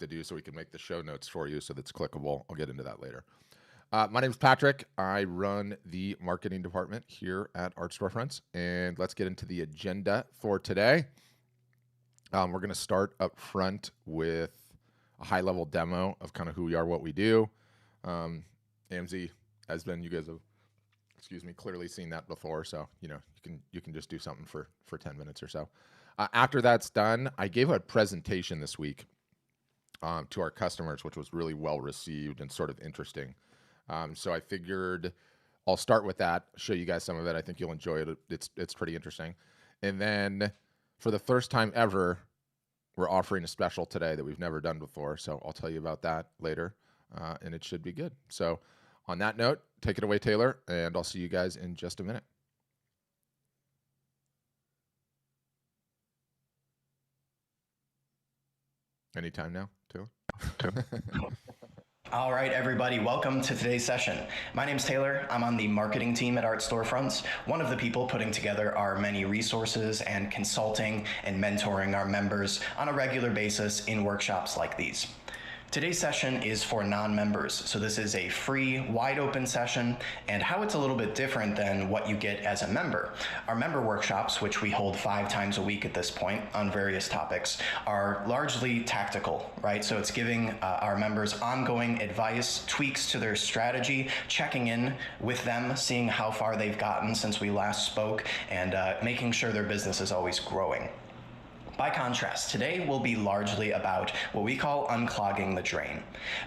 to do so we can make the show notes for you so that's clickable. I'll get into that later. My name is Patrick. I run the marketing department here at Art Storefronts, and let's get into the agenda for today. We're going to start up front with a high-level demo of kind of who we are, what we do. Amzie has been, you guys have, clearly seen that before, so you can just do something for 10 minutes or so. After that's done, I gave a presentation this week to our customers, which was really well received and sort of interesting. So I figured I'll start with that, show you guys some of it. I think you'll enjoy it. It's pretty interesting. And then for the first time ever, we're offering a special today that we've never done before. So I'll tell you about that later, and it should be good. So on that note, take it away, Taylor, and I'll see you guys in just a minute. Anytime now, Taylor? All right, everybody, welcome to today's session. My name's Taylor. I'm on the marketing team at Art Storefronts, one of the people putting together our many resources and consulting and mentoring our members on a regular basis in workshops like these. Today's session is for non-members, so this is a free, wide-open session, and how it's a little bit different than what you get as a member. Our member workshops, which we hold 5 times a week at this point on various topics, are largely tactical, right? So it's giving our members ongoing advice, tweaks to their strategy, checking in with them, seeing how far they've gotten since we last spoke, and making sure their business is always growing. By contrast, today will be largely about what we call unclogging the drain.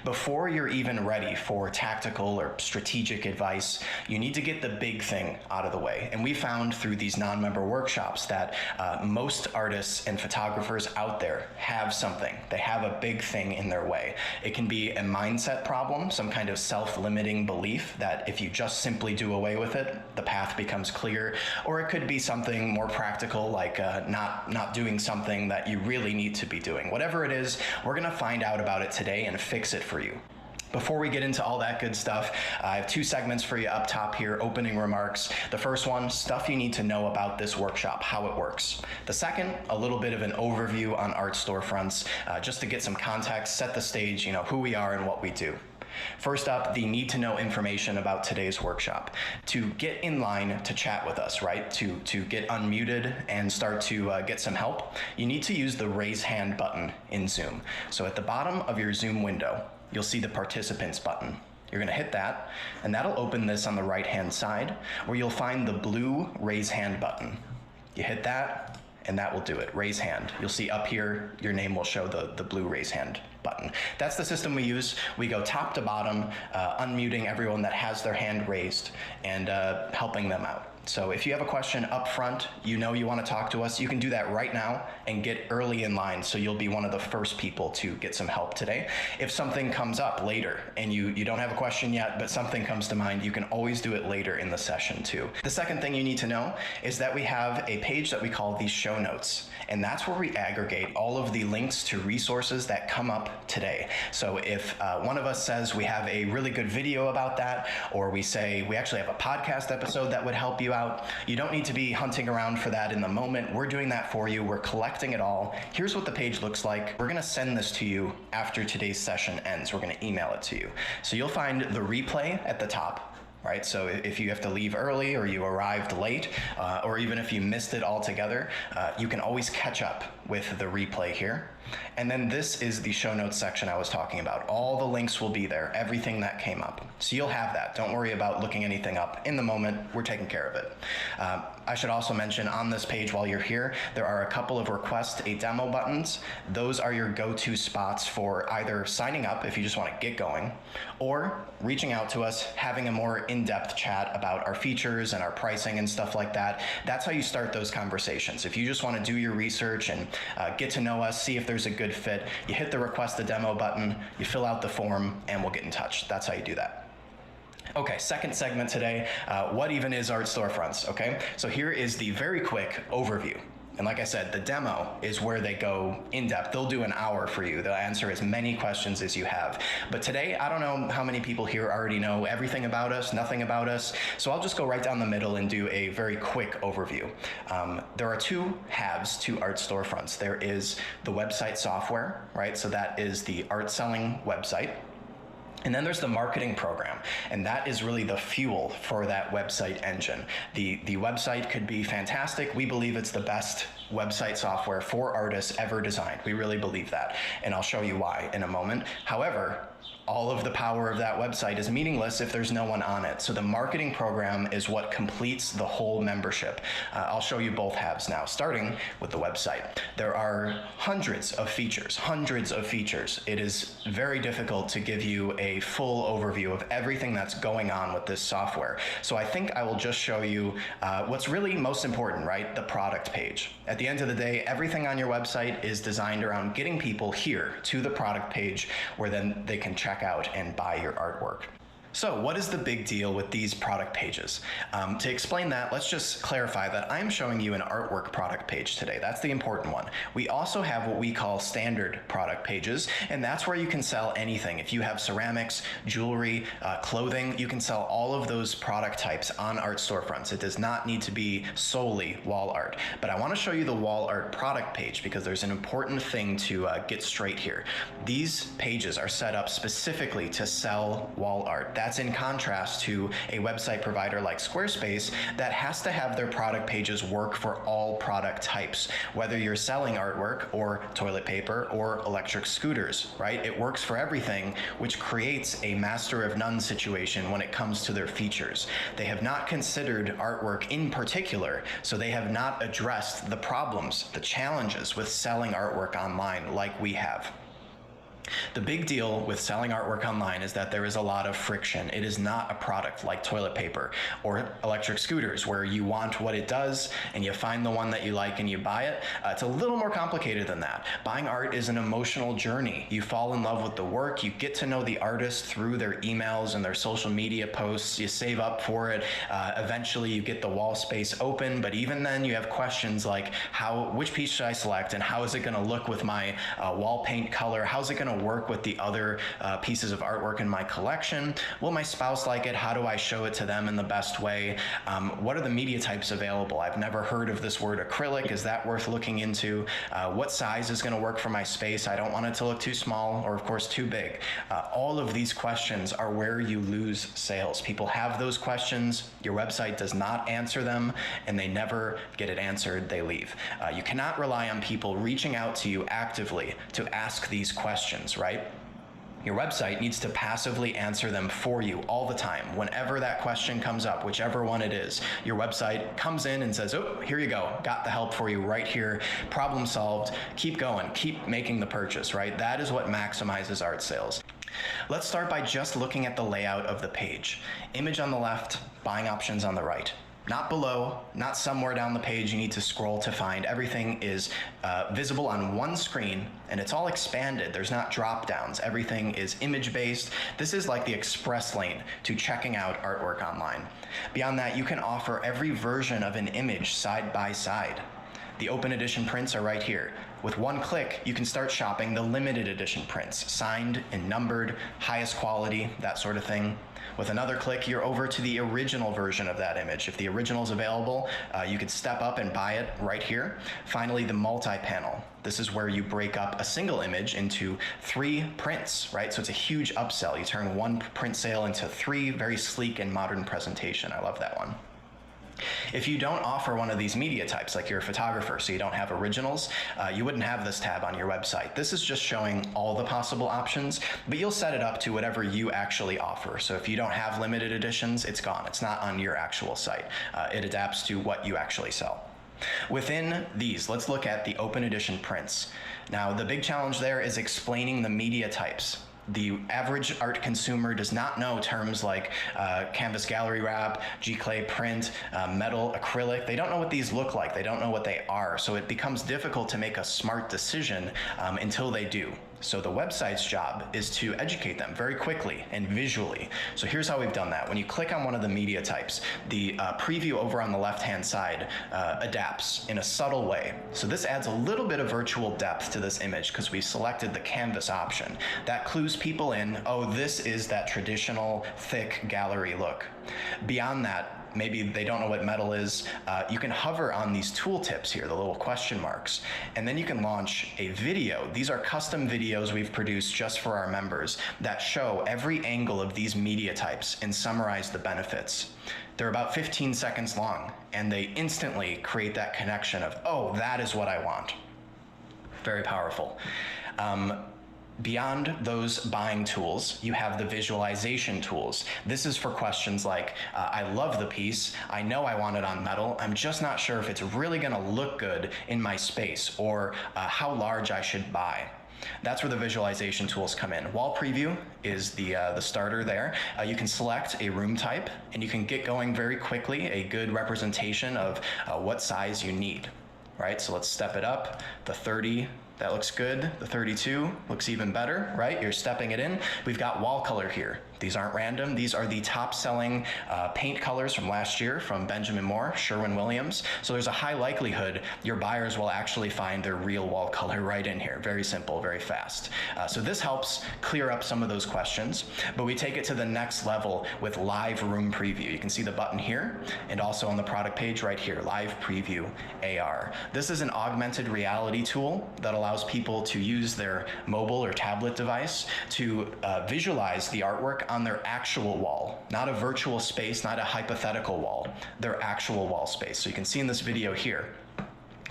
Before you're even ready for tactical or strategic advice, you need to get the big thing out of the way. And we found through these non-member workshops that most artists and photographers out there have something. They have a big thing in their way. It can be a mindset problem, some kind of self-limiting belief that if you just simply do away with it, the path becomes clear. Or it could be something more practical, like not doing something that you really need to be doing. Whatever it is, we're going to find out about it today and fix it for you. Before we get into all that good stuff, I have 2 segments for you up top here, opening remarks. The first one, stuff you need to know about this workshop, how it works. The second, a little bit of an overview on Art Storefronts, just to get some context, set the stage, who we are and what we do. First up, the need to know information about today's workshop. To get in line to chat with us, right? To get unmuted and start to get some help, you need to use the raise hand button in Zoom. So at the bottom of your Zoom window, you'll see the participants button. You're gonna hit that, and that'll open this on the right-hand side, where you'll find the blue raise hand button. You hit that, and that will do it, raise hand. You'll see up here, your name will show the blue raise hand button. That's the system we use. We go top to bottom, unmuting everyone that has their hand raised and helping them out. So if you have a question up front, you want to talk to us, you can do that right now and get early in line, so you'll be one of the first people to get some help today. If something comes up later and you don't have a question yet, but something comes to mind, you can always do it later in the session too. The second thing you need to know is that we have a page that we call the show notes, and that's where we aggregate all of the links to resources that come up today. So if one of us says we have a really good video about that, or we say we actually have a podcast episode that would help you out, you don't need to be hunting around for that in the moment. We're doing that for you. We're collecting it all. Here's what the page looks like. We're going to send this to you after today's session ends. We're going to email it to you. So you'll find the replay at the top. Right, so if you have to leave early or you arrived late, or even if you missed it altogether, you can always catch up with the replay here. And then this is the show notes section I was talking about. All the links will be there, everything that came up. So you'll have that. Don't worry about looking anything up. In the moment, we're taking care of it. I should also mention on this page while you're here, there are a couple of request a demo buttons. Those are your go-to spots for either signing up if you just want to get going, or reaching out to us, having a more in-depth chat about our features and our pricing and stuff like that. That's how you start those conversations. If you just want to do your research and get to know us, see if there's a good fit, you hit the request a demo button, you fill out the form, and we'll get in touch. That's how you do that. Okay, second segment today, what even is Art Storefronts, okay? So here is the very quick overview. And like I said, the demo is where they go in depth. They'll do an hour for you. They'll answer as many questions as you have. But today, I don't know how many people here already know everything about us, nothing about us. So I'll just go right down the middle and do a very quick overview. There are two halves to art storefronts. There is the website software, right? So that is the art selling website. And then there's the marketing program, and that is really the fuel for that website engine. The website could be fantastic. We believe it's the best website software for artists ever designed. We really believe that, and I'll show you why in a moment. However, all of the power of that website is meaningless if there's no one on it. So the marketing program is what completes the whole membership. I'll show you both halves now, starting with the website. There are hundreds of features. It is very difficult to give you a full overview of everything that's going on with this software. So I think I will just show you what's really most important, right? The product page. At the end of the day, everything on your website is designed around getting people here to the product page where then they can check out and buy your artwork. So what is the big deal with these product pages? To explain that, let's just clarify that I'm showing you an artwork product page today. That's the important one. We also have what we call standard product pages, and that's where you can sell anything. If you have ceramics, jewelry, clothing, you can sell all of those product types on art storefronts. It does not need to be solely wall art. But I want to show you the wall art product page because there's an important thing to get straight here. These pages are set up specifically to sell wall art. That's in contrast to a website provider like Squarespace that has to have their product pages work for all product types, whether you're selling artwork or toilet paper or electric scooters, right? It works for everything, which creates a master of none situation when it comes to their features. They have not considered artwork in particular, so they have not addressed the problems, the challenges with selling artwork online like we have. The big deal with selling artwork online is that there is a lot of friction. It is not a product like toilet paper or electric scooters where you want what it does and you find the one that you like and you buy it. It's a little more complicated than that. Buying art is an emotional journey. You fall in love with the work, you get to know the artist through their emails and their social media posts, you save up for it, eventually you get the wall space open, but even then you have questions like which piece should I select and how is it going to look with my wall paint color, how's it going to work with the other pieces of artwork in my collection? Will my spouse like it? How do I show it to them in the best way? What are the media types available? I've never heard of this word acrylic. Is that worth looking into? What size is going to work for my space? I don't want it to look too small or of course too big. All of these questions are where you lose sales. People have those questions, your website does not answer them, and they never get it answered, they leave. You cannot rely on people reaching out to you actively to ask these questions, right? Your website needs to passively answer them for you all the time. Whenever that question comes up, whichever one it is, your website comes in and says, oh, here you go, got the help for you right here, problem solved, keep going, keep making the purchase, right? That is what maximizes art sales. Let's start by just looking at the layout of the page. Image on the left, buying options on the right. Not below, not somewhere down the page you need to scroll to find. Everything is visible on one screen and it's all expanded. There's not drop downs. Everything is image based. This is like the express lane to checking out artwork online. Beyond that, you can offer every version of an image side by side. The open edition prints are right here. With one click, you can start shopping the limited edition prints, signed and numbered, highest quality, that sort of thing. With another click, you're over to the original version of that image. If the original is available, you could step up and buy it right here. Finally, the multi-panel. This is where you break up a single image into 3 prints, right? So it's a huge upsell. You turn one print sale into 3, very sleek and modern presentation. I love that one. If you don't offer one of these media types, like you're a photographer, so you don't have originals, you wouldn't have this tab on your website. This is just showing all the possible options, but you'll set it up to whatever you actually offer. So if you don't have limited editions, it's gone. It's not on your actual site. It adapts to what you actually sell. Within these, let's look at the open edition prints. Now, the big challenge there is explaining the media types. The average art consumer does not know terms like canvas gallery wrap, G-clay print, metal, acrylic. They don't know what these look like. They don't know what they are. So it becomes difficult to make a smart decision until they do. So the website's job is to educate them very quickly and visually. So here's how we've done that. When you click on one of the media types, the preview over on the left-hand side adapts in a subtle way. So this adds a little bit of virtual depth to this image because we selected the canvas option. That clues people in, oh, this is that traditional thick gallery look. Beyond that, maybe they don't know what metal is, you can hover on these tooltips here, the little question marks, and then you can launch a video. These are custom videos we've produced just for our members that show every angle of these media types and summarize the benefits. They're about 15 seconds long, and they instantly create that connection of, oh, that is what I want. Very powerful. Beyond those buying tools, you have the visualization tools. This is for questions like, I love the piece, I know I want it on metal, I'm just not sure if it's really gonna look good in my space, or how large I should buy. That's where the visualization tools come in. Wall preview is the starter there. You can select a room type, and you can get going very quickly, a good representation of what size you need, right? So let's step it up, the 30, that looks good. The 32 looks even better, right? You're stepping it in. We've got wall color here. These aren't random. These are the top selling paint colors from last year from Benjamin Moore, Sherwin-Williams. So there's a high likelihood your buyers will actually find their real wall color right in here. Very simple, very fast. So this helps clear up some of those questions, but we take it to the next level with live room preview. You can see the button here and also on the product page right here, live preview AR. This is an augmented reality tool that allows people to use their mobile or tablet device to visualize the artwork on their actual wall, not a virtual space, not a hypothetical wall, their actual wall space. So you can see in this video here,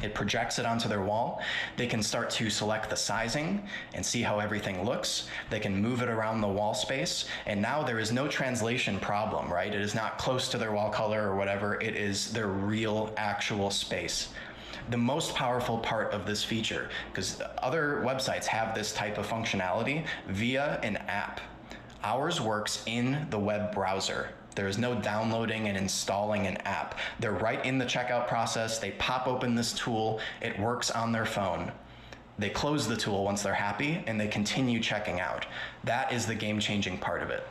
it projects it onto their wall. They can start to select the sizing and see how everything looks. They can move it around the wall space, and now there is no translation problem, right? It is not close to their wall color or whatever. It is their real actual space. The most powerful part of this feature, because other websites have this type of functionality via an app. Ours works in the web browser. There is no downloading and installing an app. They're right in the checkout process. They pop open this tool. It works on their phone. They close the tool once they're happy, and they continue checking out. That is the game-changing part of it.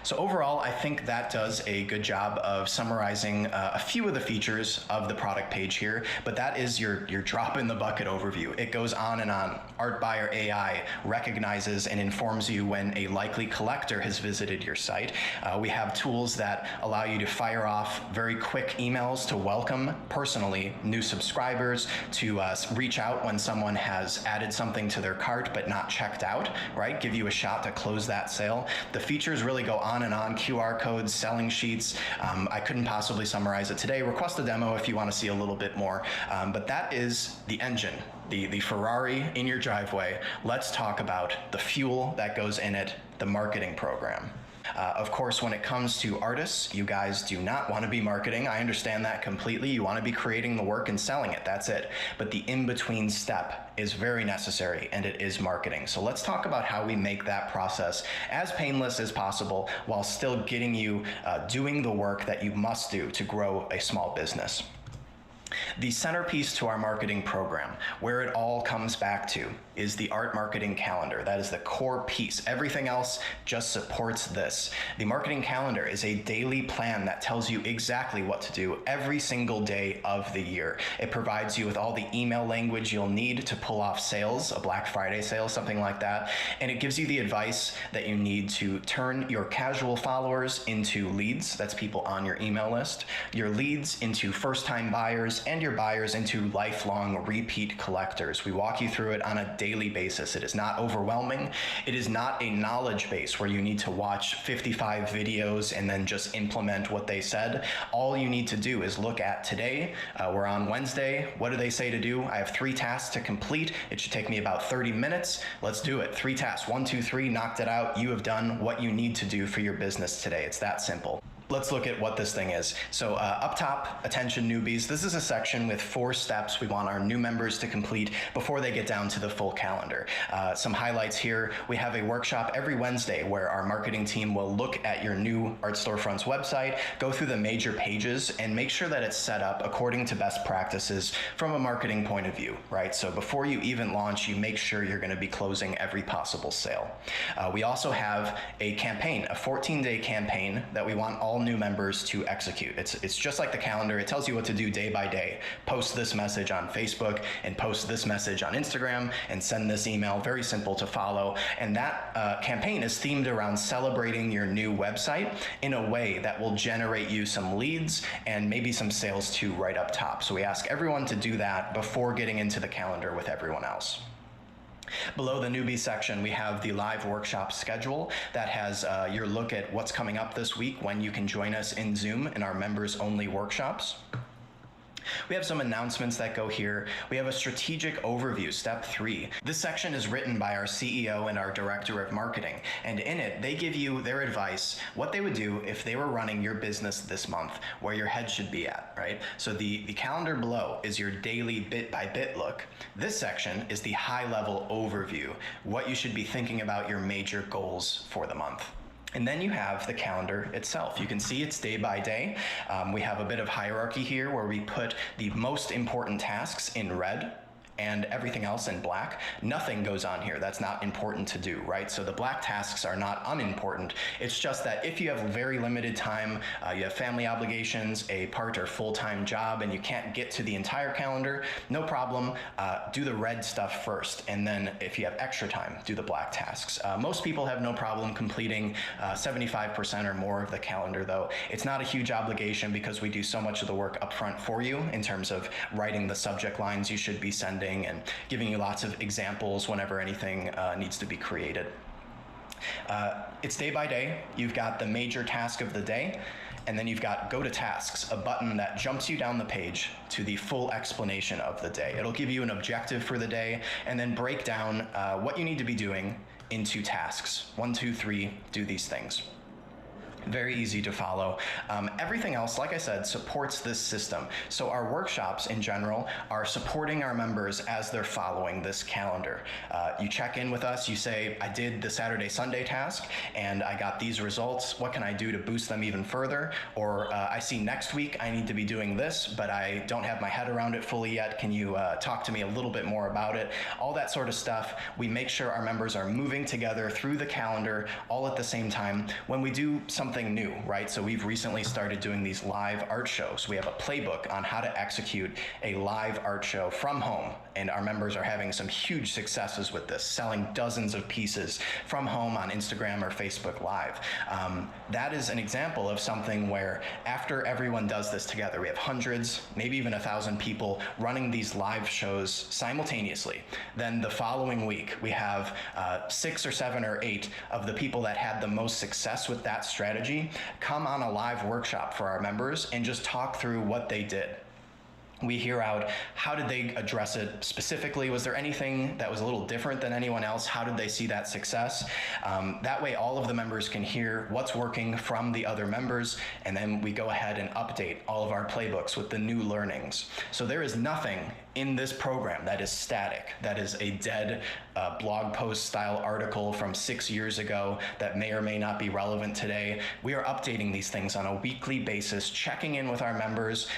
So overall, I think that does a good job of summarizing a few of the features of the product page here, but that is your drop in the bucket overview. It goes on and on. Art Buyer AI recognizes and informs you when a likely collector has visited your site. We have tools that allow you to fire off very quick emails to welcome personally new subscribers, to reach out when someone has added something to their cart but not checked out, right? Give you a shot to close that sale. The features really go on and on, QR codes, selling sheets. I couldn't possibly summarize it today. Request a demo if you want to see a little bit more. But that is the engine, the Ferrari in your driveway. Let's talk about the fuel that goes in it, the marketing program. Of course, when it comes to artists, you guys do not want to be marketing. I understand that completely. You want to be creating the work and selling it. That's it. But the in-between step is very necessary, and it is marketing. So let's talk about how we make that process as painless as possible while still getting you doing the work that you must do to grow a small business. The centerpiece to our marketing program, where it all comes back to, is the art marketing calendar. That is the core piece. Everything else just supports this. The marketing calendar is a daily plan that tells you exactly what to do every single day of the year. It provides you with all the email language you'll need to pull off sales, a Black Friday sale, something like that. And it gives you the advice that you need to turn your casual followers into leads. That's people on your email list. Your leads into first-time buyers, and your buyers into lifelong repeat collectors. We walk you through it on a daily basis. It is not overwhelming. It is not a knowledge base where you need to watch 55 videos and then just implement what they said. All you need to do is look at today. We're on Wednesday. What do they say to do? I have 3 tasks to complete. It should take me about 30 minutes. Let's do it. 3 tasks. 1, 2, 3, knocked it out. You have done what you need to do for your business today. It's that simple. let's look at what this thing is. So up top, attention newbies. This is a section with 4 steps we want our new members to complete before they get down to the full calendar. Some highlights here. We have a workshop every Wednesday where our marketing team will look at your new Art Storefronts website, go through the major pages, and make sure that it's set up according to best practices from a marketing point of view, right? So before you even launch, you make sure you're going to be closing every possible sale. We also have a campaign, a 14-day campaign that we want all new members to execute. It's just like the calendar. It tells you what to do day by day. Post this message on Facebook and post this message on Instagram and send this email. Very simple to follow. And that campaign is themed around celebrating your new website in a way that will generate you some leads and maybe some sales too right up top. So we ask everyone to do that before getting into the calendar with everyone else. Below the newbie section, we have the live workshop schedule that has your look at what's coming up this week, when you can join us in Zoom in our members only workshops. We have some announcements that go here. We have a strategic overview, step 3. This section is written by our CEO and our director of marketing, and in it, they give you their advice, what they would do if they were running your business this month, where your head should be at, right? So the calendar below is your daily bit-by-bit look. This section is the high-level overview, what you should be thinking about your major goals for the month. And then you have the calendar itself. You can see it's day by day. We have a bit of hierarchy here where we put the most important tasks in red and everything else in black. Nothing goes on here that's not important to do, right? So the black tasks are not unimportant. It's just that if you have very limited time, you have family obligations, a part or full-time job, and you can't get to the entire calendar, no problem. Do the red stuff first, and then if you have extra time, do the black tasks. Most people have no problem completing 75% or more of the calendar, though. It's not a huge obligation because we do so much of the work up front for you in terms of writing the subject lines you should be sending and giving you lots of examples whenever anything needs to be created. It's day by day. You've got the major task of the day, and then you've got Go to Tasks, a button that jumps you down the page to the full explanation of the day. It'll give you an objective for the day and then break down what you need to be doing into tasks. 1, 2, 3, do these things. Very easy to follow. Everything else, like I said, supports this system. So our workshops in general are supporting our members as they're following this calendar. You check in with us, you say, I did the Saturday, Sunday task, and I got these results. What can I do to boost them even further? Or I see next week I need to be doing this, but I don't have my head around it fully yet. Can you talk to me a little bit more about it? All that sort of stuff. We make sure our members are moving together through the calendar all at the same time. When we do something new, right? So we've recently started doing these live art shows. We have a playbook on how to execute a live art show from home, and our members are having some huge successes with this, selling dozens of pieces from home on Instagram or Facebook Live. That is an example of something where after everyone does this together, we have hundreds, maybe even 1,000 people running these live shows simultaneously. Then the following week, we have 6 or 7 or 8 of the people that had the most success with that strategy come on a live workshop for our members and just talk through what they did. We hear out, how did they address it specifically? Was there anything that was a little different than anyone else? How did they see that success? That way all of the members can hear what's working from the other members, and then we go ahead and update all of our playbooks with the new learnings. So there is nothing in this program that is static, that is a dead blog post style article from 6 years ago that may or may not be relevant today. We are updating these things on a weekly basis, checking in with our members.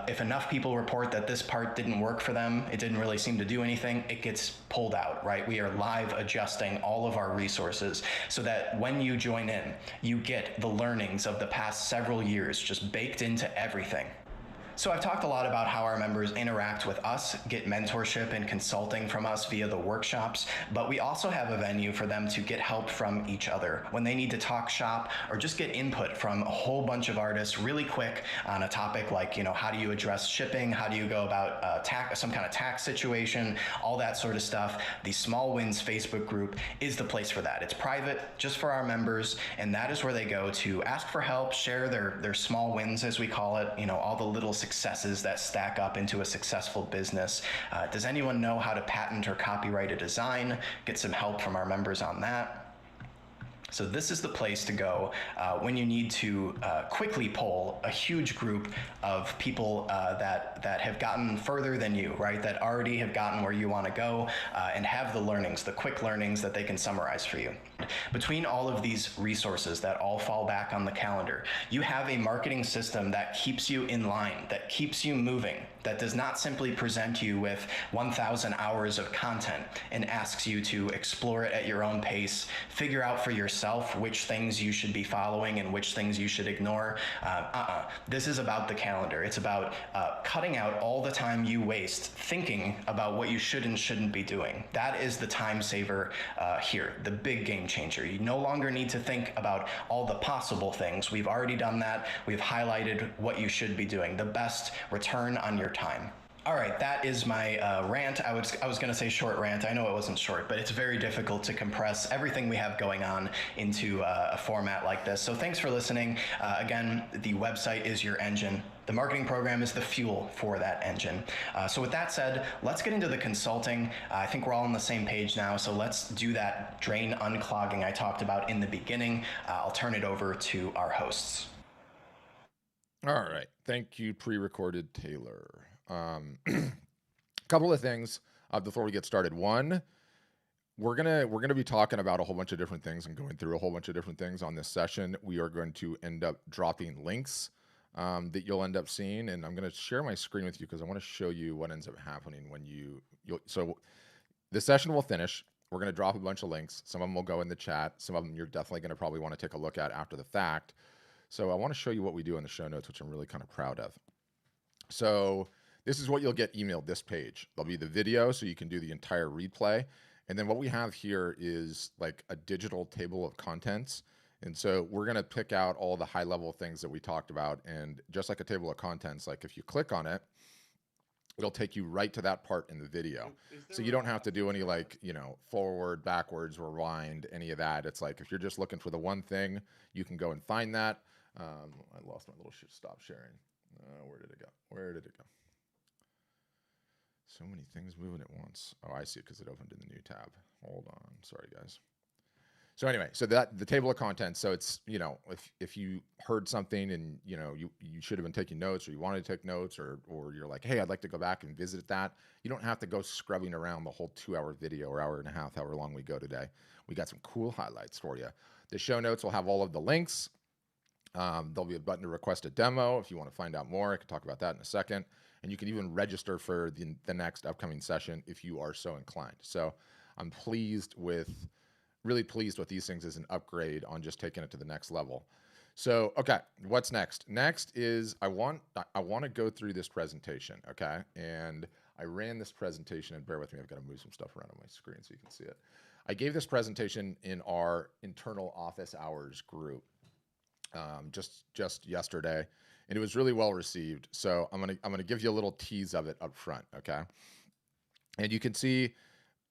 If enough people report that this part didn't work for them, it didn't really seem to do anything, it gets pulled out, right? We are live adjusting all of our resources so that when you join in, you get the learnings of the past several years just baked into everything. So I've talked a lot about how our members interact with us, get mentorship and consulting from us via the workshops, but we also have a venue for them to get help from each other when they need to talk shop or just get input from a whole bunch of artists really quick on a topic like, how do you address shipping? How do you go about some kind of tax situation? All that sort of stuff. The Small Wins Facebook group is the place for that. It's private, just for our members, and that is where they go to ask for help, share their small wins, as we call it, all the little successes that stack up into a successful business. Does anyone know how to patent or copyright a design? Get some help from our members on that. So this is the place to go when you need to quickly poll a huge group of people that have gotten further than you, right? That already have gotten where you want to go and have the learnings, the quick learnings that they can summarize for you. Between all of these resources that all fall back on the calendar, you have a marketing system that keeps you in line, that keeps you moving, that does not simply present you with 1,000 hours of content and asks you to explore it at your own pace, figure out for yourself which things you should be following and which things you should ignore. This is about the calendar. It's about cutting out all the time you waste thinking about what you should and shouldn't be doing. That is the time saver here, the big game changer. You no longer need to think about all the possible things. We've already done that. We've highlighted what you should be doing, the best return on your time. All right, that is my rant. I was going to say short rant. I know it wasn't short, but it's very difficult to compress everything we have going on into a format like this. So thanks for listening. Again, the website is your engine. The marketing program is the fuel for that engine. So with that said, let's get into the consulting. I think we're all on the same page now, so let's do that drain unclogging I talked about in the beginning. I'll turn it over to our hosts. All right. Thank you, pre-recorded Taylor. A couple of things before we get started. One, we're gonna be talking about a whole bunch of different things and going through a whole bunch of different things on this session. We are going to end up dropping links that you'll end up seeing, and I'm going to share my screen with you because I want to show you what ends up happening when so the session will finish. We're going to drop a bunch of links. Some of them will go in the chat. Some of them you're definitely going to probably want to take a look at after the fact. So I want to show you what we do in the show notes, which I'm really kind of proud of. So this is what you'll get emailed, this page. There'll be the video, so you can do the entire replay. And then what we have here is like a digital table of contents. And so we're going to pick out all the high-level things that we talked about. And just like a table of contents, like if you click on it, it'll take you right to that part in the video. So you don't have to do any like, forward, backwards, rewind, any of that. It's like if you're just looking for the one thing, you can go and find that. I lost my little stop sharing. Where did it go? Where did it go? So many things moving at once. Oh, I see it because it opened in the new tab. Hold on. Sorry, guys. So anyway, so that the table of contents. So it's, if you heard something and, you should have been taking notes or you wanted to take notes or you're like, hey, I'd like to go back and visit that. You don't have to go scrubbing around the whole 2-hour video or hour and a half, however long we go today. We got some cool highlights for you. The show notes will have all of the links. There'll be a button to request a demo. If you want to find out more, I can talk about that in a second. And you can even register for the next upcoming session if you are so inclined. So I'm really pleased with these things as an upgrade on just taking it to the next level. So, okay, what's next? Next is I want to go through this presentation, okay? And I ran this presentation, and bear with me, I've got to move some stuff around on my screen so you can see it. I gave this presentation in our internal office hours group just yesterday, and it was really well received. So I'm gonna give you a little tease of it up front, okay? And you can see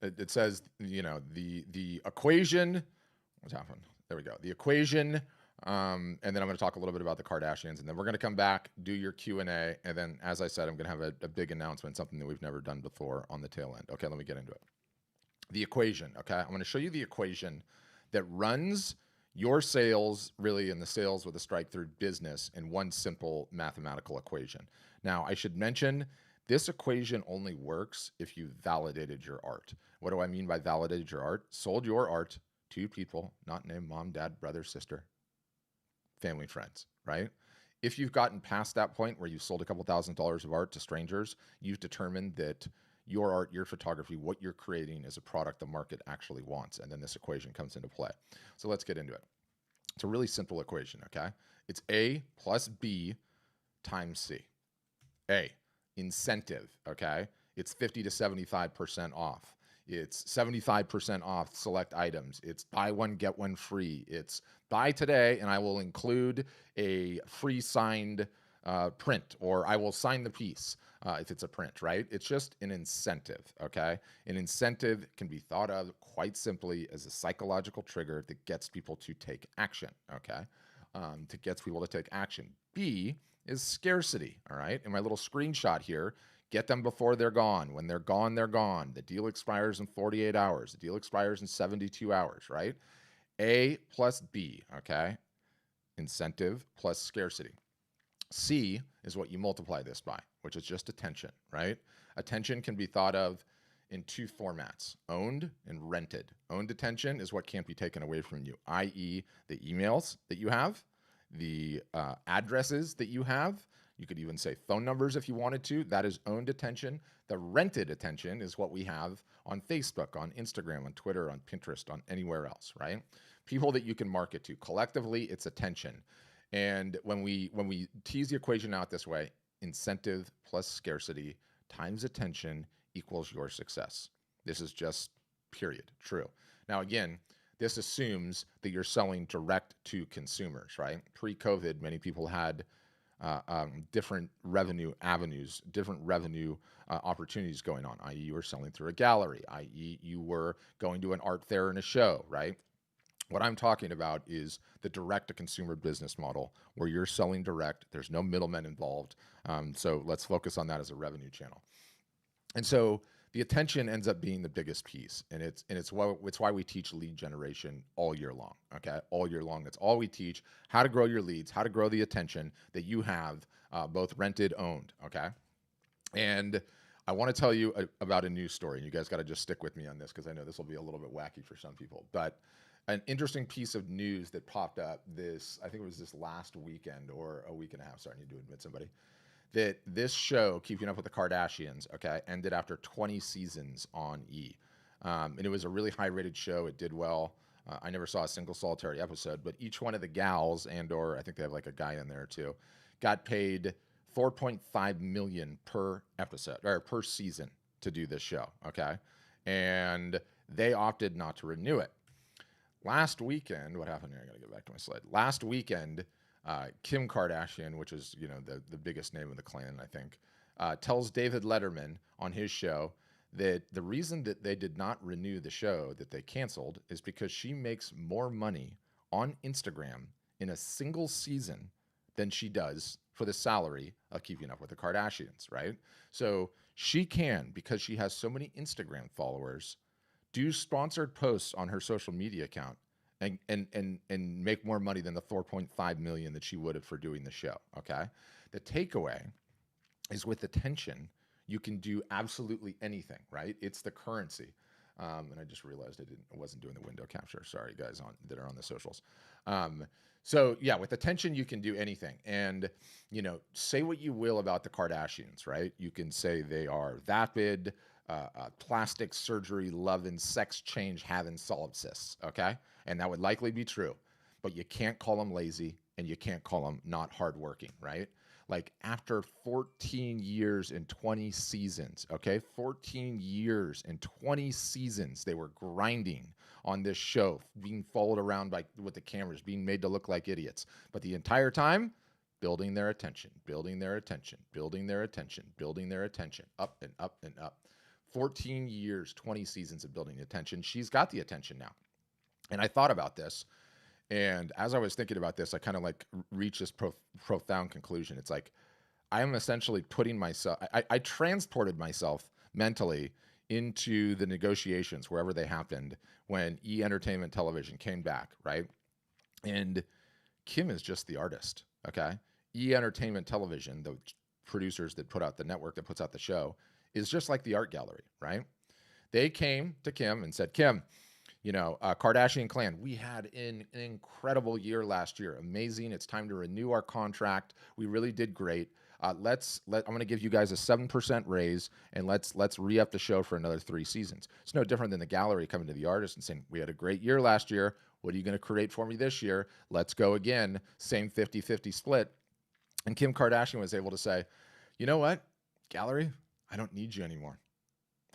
it says, the equation. What's happened? There we go. The equation, and then I'm going to talk a little bit about the Kardashians, and then we're going to come back, do your Q&A, and then, as I said, I'm going to have a big announcement, something that we've never done before on the tail end. Okay, let me get into it. The equation. Okay, I'm going to show you the equation that runs your sales, really in the sales with a strike through business, in one simple mathematical equation. Now, I should mention this equation only works if you validated your art. What do I mean by validated your art? Sold your art to people, not named mom, dad, brother, sister, family, friends, right? If you've gotten past that point where you've sold a couple $1,000s of art to strangers, you've determined that your art, your photography, what you're creating is a product the market actually wants. And then this equation comes into play. So let's get into it. It's a really simple equation, okay? It's A plus B times C. A, incentive, okay? It's 50 to 75% off. It's 75% off select items. It's buy one, get one free. It's buy today and I will include a free signed print, or I will sign the piece if it's a print, right? It's just an incentive, okay? An incentive can be thought of quite simply as a psychological trigger that gets people to take action, okay? To get people to take action. B is scarcity, all right? In my little screenshot here, get them before they're gone. When they're gone, they're gone. The deal expires in 48 hours. The deal expires in 72 hours, right? A plus B, okay? Incentive plus scarcity. C is what you multiply this by, which is just attention, right? Attention can be thought of in two formats, owned and rented. Owned attention is what can't be taken away from you, i.e. the emails that you have, the addresses that you have. You could even say phone numbers if you wanted to. That is owned attention. The rented attention is what we have on Facebook, on Instagram, on Twitter, on Pinterest, on anywhere else, right? People that you can market to. Collectively, it's attention. And when we tease the equation out this way, incentive plus scarcity times attention equals your success. This is just period true. Now, again, this assumes that you're selling direct to consumers, right? Pre-COVID, many people had different revenue avenues, different revenue opportunities going on, i.e. you were selling through a gallery, i.e. you were going to an art fair and a show, right? What I'm talking about is the direct-to-consumer business model where you're selling direct. There's no middlemen involved. So let's focus on that as a revenue channel. And so the attention ends up being the biggest piece, and it's why we teach lead generation all year long. Okay, all year long. That's all we teach: how to grow your leads, how to grow the attention that you have, both rented, owned. Okay, and I want to tell you about a news story. And you guys got to just stick with me on this because I know this will be a little bit wacky for some people, but an interesting piece of news that popped up I think it was this last weekend or a week and a half. Sorry, I need to admit somebody. That this show, Keeping Up with the Kardashians, okay, ended after 20 seasons on E. And it was a really high-rated show. It did well. I never saw a single solitary episode, but each one of the gals or I think they have like a guy in there too, got paid $4.5 million per episode or per season to do this show, okay? And they opted not to renew it. Last weekend, what happened here? I got to get back to my slide. Last weekend, Kim Kardashian, which is the biggest name of the clan, I think, tells David Letterman on his show that the reason that they did not renew the show, that they canceled, is because she makes more money on Instagram in a single season than she does for the salary of Keeping Up with the Kardashians, right? So she can, because she has so many Instagram followers, do sponsored posts on her social media account and make more money than the $4.5 million that she would have for doing the show. Okay. The takeaway is with attention, you can do absolutely anything, right? It's the currency. And I just realized I wasn't doing the window capture. Sorry, guys that are on the socials. So yeah, with attention, you can do anything. And, say what you will about the Kardashians, right? You can say they are vapid, plastic surgery loving, sex change having solipsists, okay? And that would likely be true, but you can't call them lazy and you can't call them not hardworking, right? Like after 14 years and 20 seasons, okay? 14 years and 20 seasons, they were grinding on this show, being followed around with the cameras, being made to look like idiots. But the entire time, building their attention, building their attention, building their attention, building their attention, up and up and up. 14 years, 20 seasons of building attention. She's got the attention now. And I thought about this. And as I was thinking about this, I kind of like reached this profound conclusion. It's like, I am essentially putting myself, I transported myself mentally into the negotiations wherever they happened when E! Entertainment Television came back, right? And Kim is just the artist, okay? E! Entertainment Television, the producers that put out the network that puts out the show, is just like the art gallery, right? They came to Kim and said, Kim, Kardashian clan, we had an incredible year last year. Amazing. It's time to renew our contract. We really did great. I'm going to give you guys a 7% raise and let's re-up the show for another 3 seasons. It's no different than the gallery coming to the artist and saying, we had a great year last year. What are you going to create for me this year? Let's go again. Same 50-50 split. And Kim Kardashian was able to say, you know what, gallery, I don't need you anymore.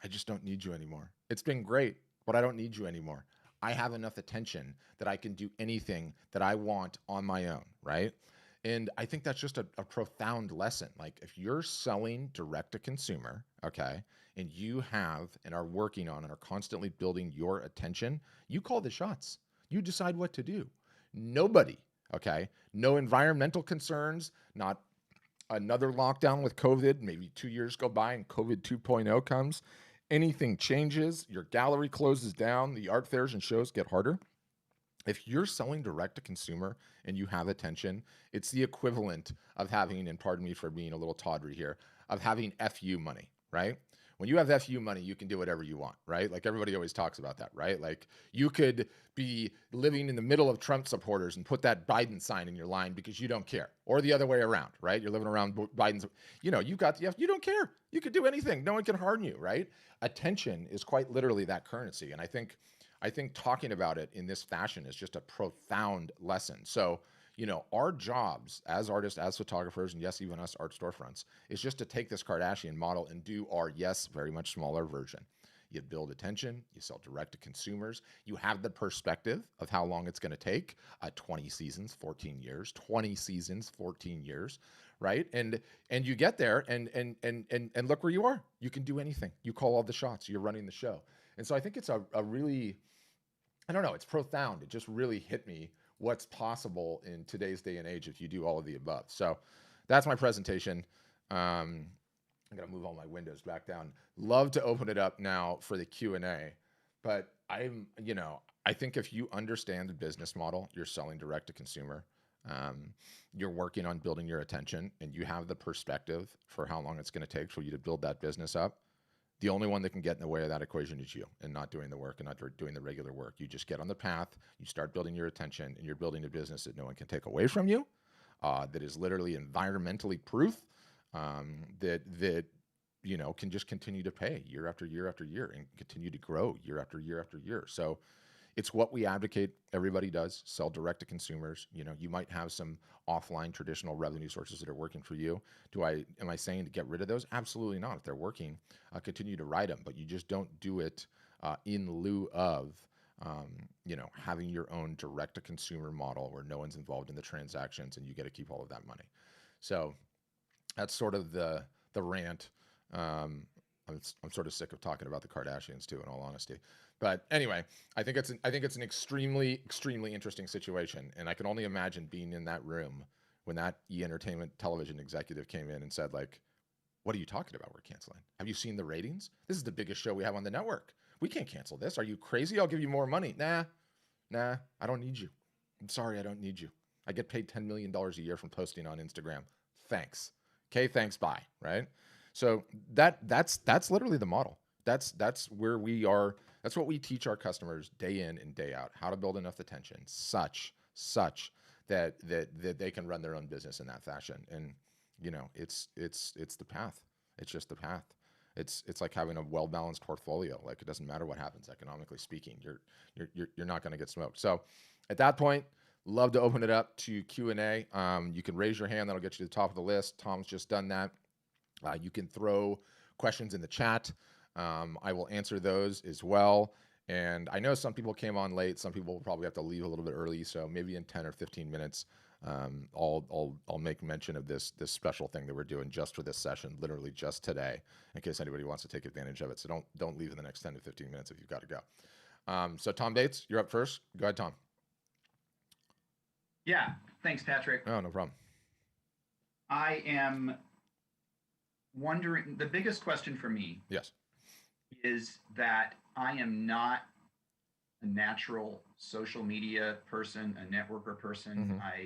I just don't need you anymore. It's been great, but I don't need you anymore. I have enough attention that I can do anything that I want on my own, right? And I think that's just a profound lesson. Like if you're selling direct to consumer, okay, and you have and are working on and are constantly building your attention, you call the shots. You decide what to do. Nobody, okay, no environmental concerns, not another lockdown with COVID, maybe 2 years go by and COVID 2.0 comes. Anything changes, your gallery closes down, the art fairs and shows get harder. If you're selling direct to consumer and you have attention, it's the equivalent of having, and pardon me for being a little tawdry here, of having FU money, right? When you have FU money, you can do whatever you want, right? Like everybody always talks about that, right? Like you could be living in the middle of Trump supporters and put that Biden sign in your line because you don't care, or the other way around, right? You're living around Biden's, you know, you got the, you don't care. You could do anything. No one can harm you, right? Attention is quite literally that currency. And I think talking about it in this fashion is just a profound lesson. So, you know, our jobs as artists, as photographers, and yes, even us art storefronts, is just to take this Kardashian model and do our, yes, very much smaller version. You build attention, you sell direct to consumers, you have the perspective of how long it's going to take, 20 seasons, 14 years, 20 seasons, 14 years, right? And you get there and look where you are. You can do anything. You call all the shots. You're running the show. And so I think it's a really, I don't know, it's profound. It just really hit me what's possible in today's day and age if you do all of the above. So that's my presentation. I'm going to move all my windows back down. Love to open it up now for the Q&A, but you know, I think if you understand the business model, you're selling direct to consumer, you're working on building your attention, and you have the perspective for how long it's going to take for you to build that business up, the only one that can get in the way of that equation is you, and not doing the work and not doing the regular work. You just get on the path, you start building your attention, and you're building a business that no one can take away from you, that is literally environmentally proof, that you know can just continue to pay year after year after year and continue to grow year after year after year. So it's what we advocate. Everybody does sell direct to consumers. You know, you might have some offline traditional revenue sources that are working for you. Am I saying to get rid of those? Absolutely not. If they're working, continue to ride them, but you just don't do it in lieu of, you know, having your own direct to consumer model where no one's involved in the transactions and you get to keep all of that money. So that's sort of the rant. I'm sort of sick of talking about the Kardashians too, in all honesty. But anyway, I think it's an extremely interesting situation, and I can only imagine being in that room when that Entertainment television executive came in and said, like, "What are you talking about? We're canceling. Have you seen the ratings? This is the biggest show we have on the network. We can't cancel this. Are you crazy? I'll give you more money." Nah, I don't need you. I'm sorry, I don't need you. I get paid $10 million a year from posting on Instagram. Thanks. Okay, thanks, bye. Right? So that's literally the model. That's where we are. That's what we teach our customers day in and day out, how to build enough attention, such that they can run their own business in that fashion. And you know, it's the path. It's just the path. It's like having a well-balanced portfolio. Like, it doesn't matter what happens economically speaking. You're not going to get smoked. So at that point, love to open it up to Q&A. You can raise your hand. That'll get you to the top of the list. Tom's just done that. You can throw questions in the chat. I will answer those as well. And I know some people came on late. Some people will probably have to leave a little bit early. So maybe in 10 or 15 minutes, I'll make mention of this special thing that we're doing just for this session, literally just today, in case anybody wants to take advantage of it. So don't leave in the next 10 to 15 minutes if you've got to go. So Tom Bates, you're up first. Go ahead, Tom. Yeah, thanks, Patrick. Oh, no problem. I am wondering, the biggest question for me, yes, is that I am not a natural social media person, a networker person. Mm-hmm.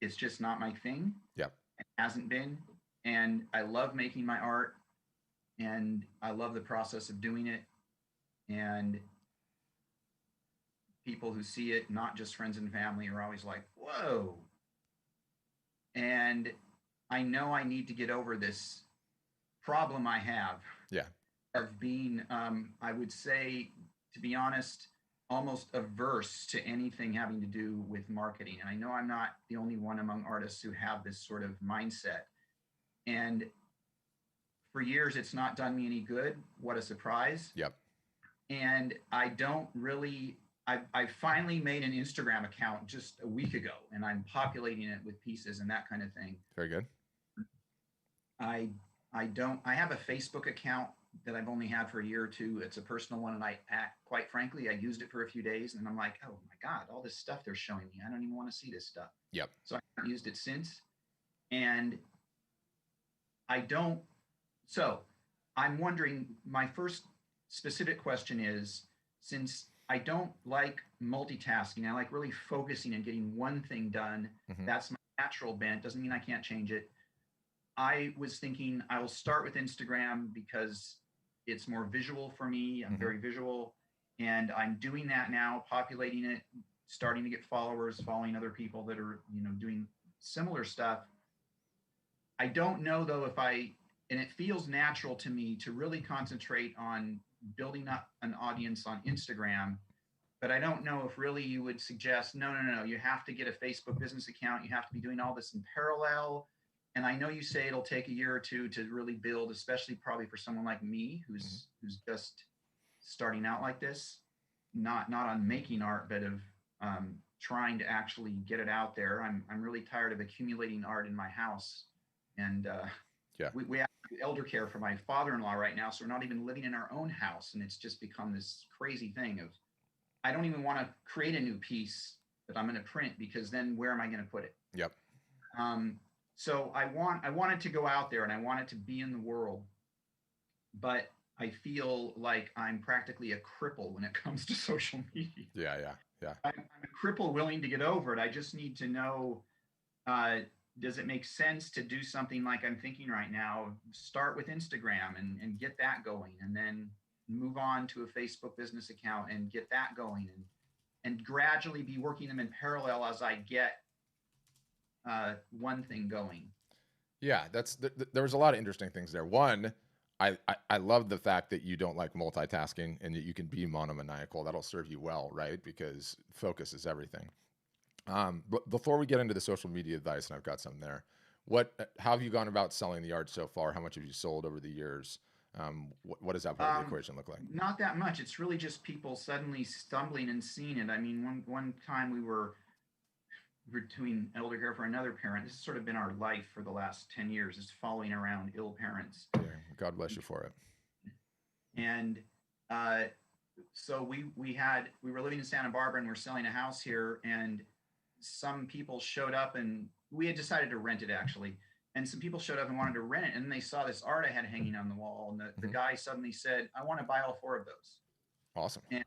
It's just not my thing. Yep. It hasn't been. And I love making my art, and I love the process of doing it. And people who see it, not just friends and family, are always like, whoa. And I know I need to get over this problem I have. Yeah. Of being, I would say, to be honest, almost averse to anything having to do with marketing. And I know I'm not the only one among artists who have this sort of mindset. And for years, it's not done me any good. What a surprise. Yep. And I don't really, I finally made an Instagram account just a week ago, and I'm populating it with pieces and that kind of thing. Very good. I have a Facebook account that I've only had for a year or two. It's a personal one, and quite frankly, I used it for a few days, and I'm like, oh my God, all this stuff they're showing me, I don't even want to see this stuff. Yep. So I haven't used it since, and so I'm wondering, my first specific question is, since I don't like multitasking. I like really focusing and getting one thing done. Hmm. That's my natural bent. Doesn't mean I can't change it. I was thinking I will start with Instagram because it's more visual for me. I'm Hmm. very visual, and I'm doing that now, populating it, starting to get followers, following other people that are, doing similar stuff. I don't know though if and it feels natural to me to really concentrate on building up an audience on Instagram, but I don't know if really you would suggest, no, no, no, you have to get a Facebook business account. You have to be doing all this in parallel. And I know you say it'll take a year or two to really build, especially probably for someone like me Hmm. who's just starting out like this, not on making art, but of trying to actually get it out there. I'm really tired of accumulating art in my house, and Yeah. we have elder care for my father-in-law right now, so we're not even living in our own house, and it's just become this crazy thing of I don't even want to create a new piece that I'm going to print because then where am I going to put it? Yep. Um, so I want it to go out there and I want it to be in the world, but I feel like I'm practically a cripple when it comes to social media. Yeah. Yeah. Yeah. I'm a cripple willing to get over it. I just need to know, uh, does it make sense to do something like I'm thinking right now? Start with Instagram and get that going, and then move on to a Facebook business account and get that going, and gradually be working them in parallel as I get one thing going. Yeah, there was a lot of interesting things there. One, I love the fact that you don't like multitasking and that you can be monomaniacal. That'll serve you well, right? Because focus is everything. But before we get into the social media advice, and I've got some there, how have you gone about selling the art so far? How much have you sold over the years? What does that part of the Um, equation look like? Not that much. It's really just people suddenly stumbling and seeing it. I mean, one time we were doing elder care for another parent. This has sort of been our life for the last 10 years, is following around ill parents. Yeah, God bless you for it. And uh, so we were living in Santa Barbara and we're selling a house here, and some people showed up, and we had decided to rent it actually. And some people showed up and wanted to rent it, and they saw this art I had hanging on the wall, and the Hmm. guy suddenly said, "I want to buy all four of those." Awesome. And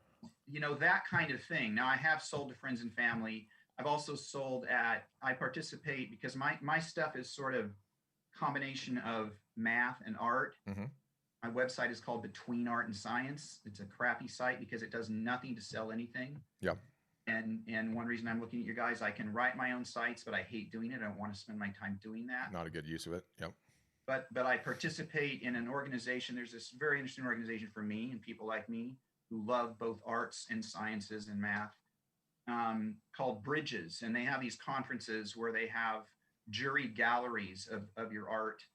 that kind of thing. Now I have sold to friends and family. I've also sold I participate because my stuff is sort of combination of math and art. Hmm. My website is called Between Art and Science. It's a crappy site because it does nothing to sell anything. Yeah. And one reason I'm looking at you guys, I can write my own sites, but I hate doing it. I don't want to spend my time doing that. Not a good use of it. Yep. But I participate in an organization. There's this very interesting organization for me and people like me who love both arts and sciences and math, called Bridges. And they have these conferences where they have juried galleries of your art.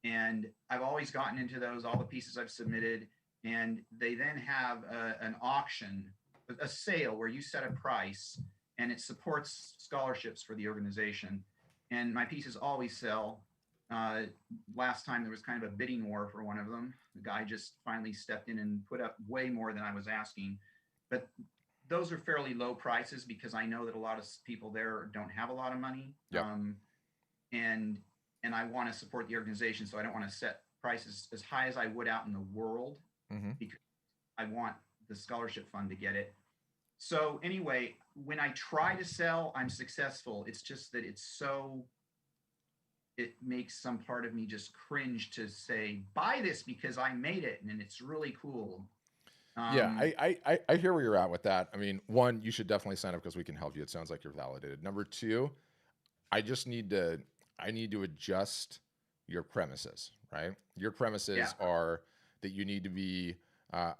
And I've always gotten into those, all the pieces I've submitted. And they then have an auction, a sale where you set a price and it supports scholarships for the organization. And my pieces always sell. Last time there was kind of a bidding war for one of them. The guy just finally stepped in and put up way more than I was asking. But those are fairly low prices because I know that a lot of people there don't have a lot of money. Yep. And I want to support the organization, so I don't want to set prices as high as I would out in the world, Hmm. because I want the scholarship fund to get it. So anyway, when I try to sell, I'm successful. It's just that it makes some part of me just cringe to say, buy this because I made it and it's really cool. Yeah, Um, I hear where you're at with that. I mean, one, you should definitely sign up because we can help you. It sounds like you're validated. Number two, I just need to I need to adjust your premises, right? Your yeah, premises are that you need to be a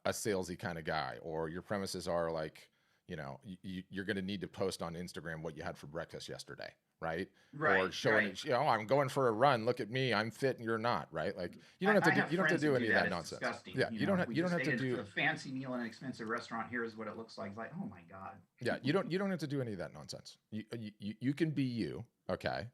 salesy kind of guy, or your premises are like, you're going to need to post on Instagram what you had for breakfast yesterday, right? Or right, showing right. it, I'm going for a run. Look at me, I'm fit, and you're not, right? Like I have you don't have friends to do that any do of that. that It's nonsense. disgusting. Yeah, If we you don't just have to ate do a fancy meal in an expensive restaurant, here's what it looks like. It's like, oh my God. Yeah, you don't have to do any of that nonsense. You can be you, okay?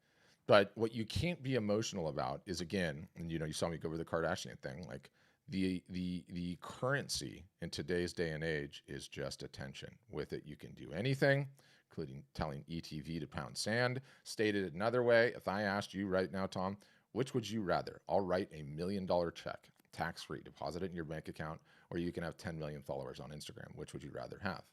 But what you can't be emotional about is, again, and you saw me go over the Kardashian thing, like the currency in today's day and age is just attention. With it, you can do anything, including telling ETV to pound sand. Stated another way, if I asked you right now, Tom, which would you rather? I'll write $1 million check, tax-free, deposit it in your bank account, or you can have 10 million followers on Instagram. Which would you rather have?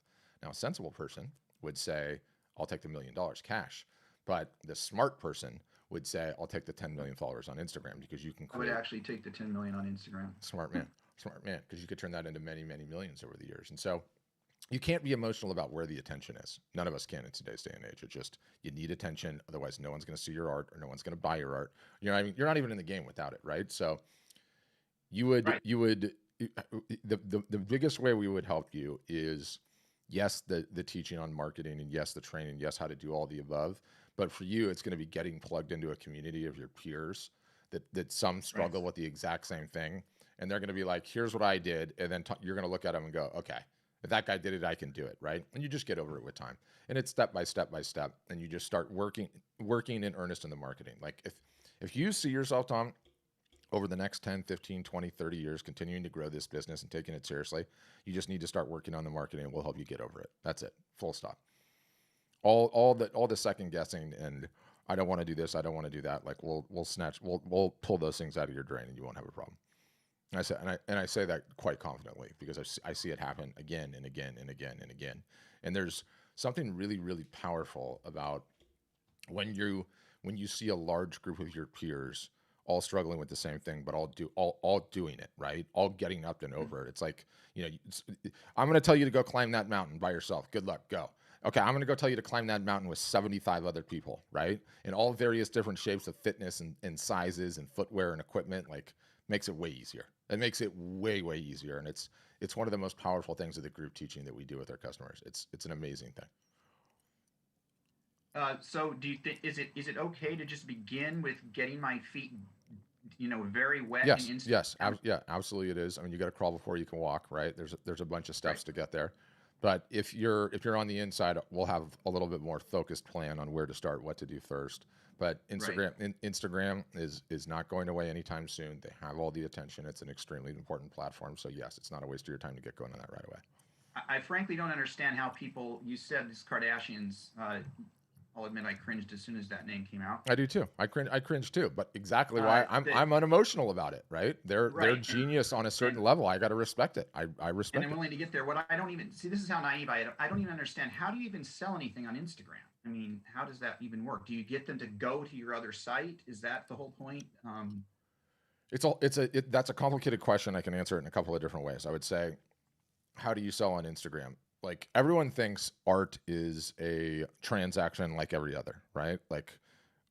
Now, a sensible person would say, I'll take the $1 million cash. But the smart person would say, I'll take the 10 million followers on Instagram, because you can I would create. actually take the 10 million on Instagram. Smart man, because you could turn that into many, many millions over the years. And so you can't be emotional about where the attention is. None of us can in today's day and age. It's just, you need attention. Otherwise, no one's going to see your art, or no one's going to buy your art. You know, I mean, you're not even in the game without it, right? So the biggest way we would help you is, yes, the teaching on marketing, and yes, the training, yes, how to do all the above. But for you, it's going to be getting plugged into a community of your peers that some struggle with the exact same thing. And they're going to be like, here's what I did. And then you're going to look at them and go, okay, if that guy did it, I can do it, right? And you just get over it with time. And it's step by step by step. And you just start working in earnest in the marketing. Like if you see yourself, Tom, over the next 10, 15, 20, 30 years, continuing to grow this business and taking it seriously, you just need to start working on the marketing, and we'll help you get over it. That's it. Full stop. All the second guessing and I don't want to do this, I don't want to do that. Like we'll pull those things out of your drain, and you won't have a problem. And I say that quite confidently, because I see it happen again and again and again and again. And there's something really, really powerful about when you see a large group of your peers all struggling with the same thing, but all doing it, right? All getting up and over it. It's like, I'm going to tell you to go climb that mountain by yourself. Good luck, go. Okay, I'm going to go tell you to climb that mountain with 75 other people, right? In all various different shapes of fitness and sizes and footwear and equipment. Like, makes it way easier. It makes it way, way easier. And it's one of the most powerful things of the group teaching that we do with our customers. It's an amazing thing. So do you think, is it okay to just begin with getting my feet, very wet? Yes, and yes, yeah, absolutely it is. I mean, you got to crawl before you can walk, right? There's a bunch of steps to get there. But if you're on the inside, we'll have a little bit more focused plan on where to start, what to do first. But Instagram is not going away anytime soon. They have all the attention. It's an extremely important platform. So yes, it's not a waste of your time to get going on that right away. I frankly don't understand how people, you said these Kardashians, I'll admit I cringed as soon as that name came out. I do too. I cringe too. But exactly why I'm unemotional about it, right? They're genius on a certain level. I got to respect it. I respect it. And I'm willing to get there. What I don't even see, this is how naive I am. I don't even understand. How do you even sell anything on Instagram? I mean, how does that even work? Do you get them to go to your other site? Is that the whole point? That's a complicated question. I can answer it in a couple of different ways. I would say, how do you sell on Instagram? Like, everyone thinks art is a transaction like every other, right? Like,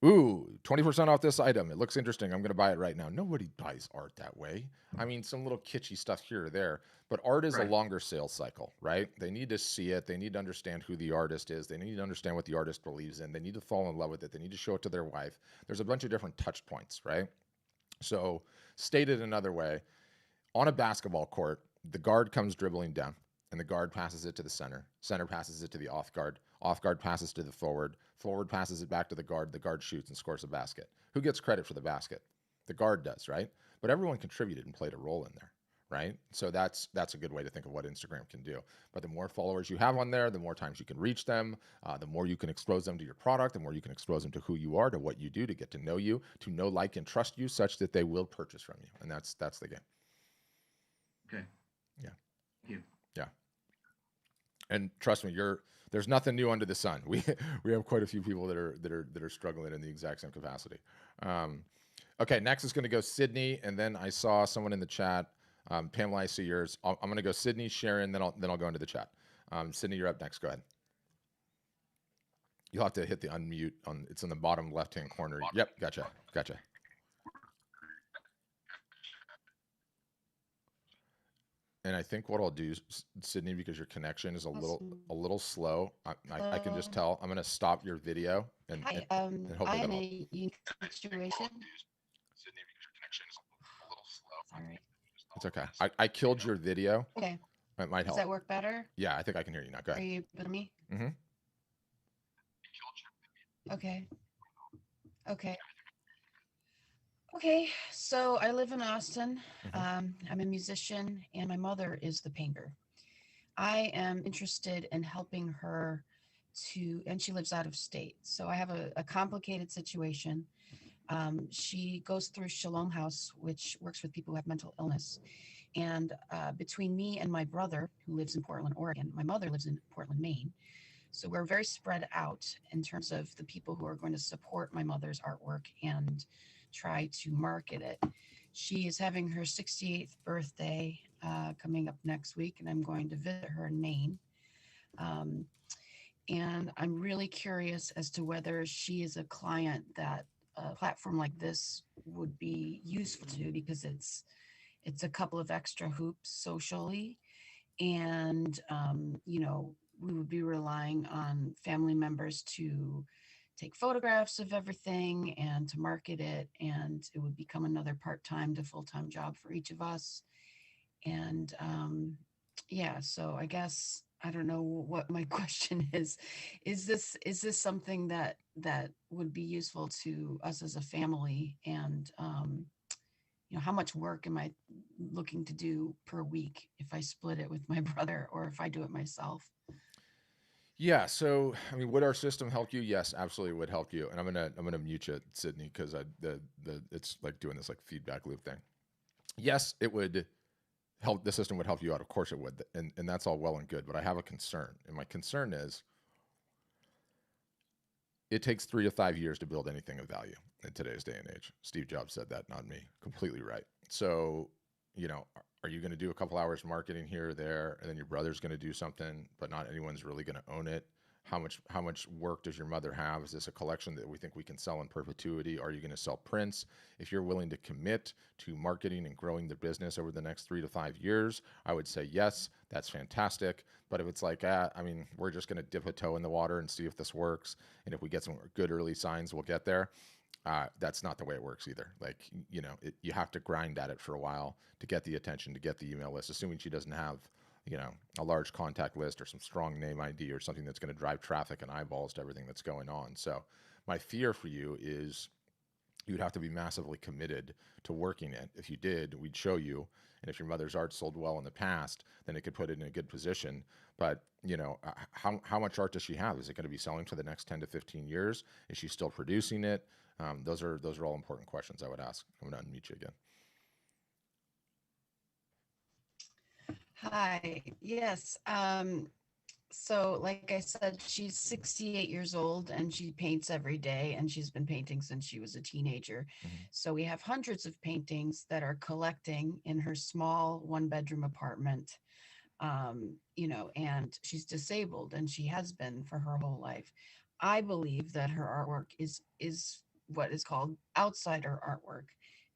ooh, 20% off this item. It looks interesting. I'm going to buy it right now. Nobody buys art that way. I mean, some little kitschy stuff here or there, but art is a longer sales cycle, right? They need to see it. They need to understand who the artist is. They need to understand what the artist believes in. They need to fall in love with it. They need to show it to their wife. There's a bunch of different touch points, right? So, stated another way, on a basketball court, the guard comes dribbling down, and the guard passes it to the center. Center passes it to the off guard. Off guard passes to the forward. Forward passes it back to the guard. The guard shoots and scores a basket. Who gets credit for the basket? The guard does, right? But everyone contributed and played a role in there, right? So that's a good way to think of what Instagram can do. But the more followers you have on there, the more times you can reach them, the more you can expose them to your product, the more you can expose them to who you are, to what you do, to get to know you, to know, like, and trust you, such that they will purchase from you. And that's the game. Okay. Yeah. Thank you. Yeah. And trust me, there's nothing new under the sun. We have quite a few people that are struggling in the exact same capacity. Okay, next is going to go Sydney, and then I saw someone in the chat. Pamela, I see yours. I'm going to go Sydney, Sharon, then I'll go into the chat. Sydney, you're up next. Go ahead. You'll have to hit the unmute it's in the bottom left-hand corner. Yep, gotcha. And I think what I'll do, Sydney, because your connection is a little slow, I can just tell. I'm going to stop your video and Hi, and hopefully I'm that'll. in a unique situation. Sydney, because your connection is a little slow. Sorry. It's okay. I killed your video. Okay. It might Does help. that work better? Yeah, I think I can hear you now. Go Are ahead. you with me? Mm-hmm. Okay. Okay, so I live in Austin. I'm a musician, and my mother is the painter. I am interested in helping her and she lives out of state. So I have a complicated situation. She goes through Shalom House, which works with people who have mental illness. And between me and my brother, who lives in Portland, Oregon, my mother lives in Portland, Maine. So we're very spread out in terms of the people who are going to support my mother's artwork and try to market it. She is having her 68th birthday coming up next week, and I'm going to visit her in Maine. Um, and I'm really curious as to whether she is a client that a platform like this would be useful to, because it's a couple of extra hoops socially, and we would be relying on family members to take photographs of everything and to market it, and it would become another part-time to full-time job for each of us. And yeah, so I guess I don't know what my question is. Is this something that would be useful to us as a family? And how much work am I looking to do per week if I split it with my brother or if I do it myself? Yeah. So, I mean, would our system help you? Yes, absolutely, it would help you. And I'm gonna mute you, Sydney, because the it's like doing this like feedback loop thing. Yes, it would help. The system would help you out. Of course, it would, and that's all well and good. But I have a concern, and my concern is it takes 3 to 5 years to build anything of value in today's day and age. Steve Jobs said that, not me. Completely right. So, are you going to do a couple hours marketing here or there, and then your brother's going to do something, but not anyone's really going to own it? How much work does your mother have? Is this a collection that we think we can sell in perpetuity? Are you going to sell prints? If you're willing to commit to marketing and growing the business over the next 3 to 5 years, I would say yes, that's fantastic. But if it's like, we're just going to dip a toe in the water and see if this works, and if we get some good early signs, we'll get there. That's not the way it works either. Like, you have to grind at it for a while to get the attention, to get the email list, assuming she doesn't have, a large contact list or some strong name ID or something that's going to drive traffic and eyeballs to everything that's going on. So my fear for you is you'd have to be massively committed to working it. If you did, we'd show you. And if your mother's art sold well in the past, then it could put it in a good position. But, how much art does she have? Is it going to be selling for the next 10 to 15 years? Is she still producing it? Those are all important questions I would ask. I'm going to unmute you again. Hi. Yes. So like I said, she's 68 years old and she paints every day, and she's been painting since she was a teenager. So we have hundreds of paintings that are collecting in her small one-bedroom apartment. And she's disabled, and she has been for her whole life. I believe that her artwork is what is called outsider artwork.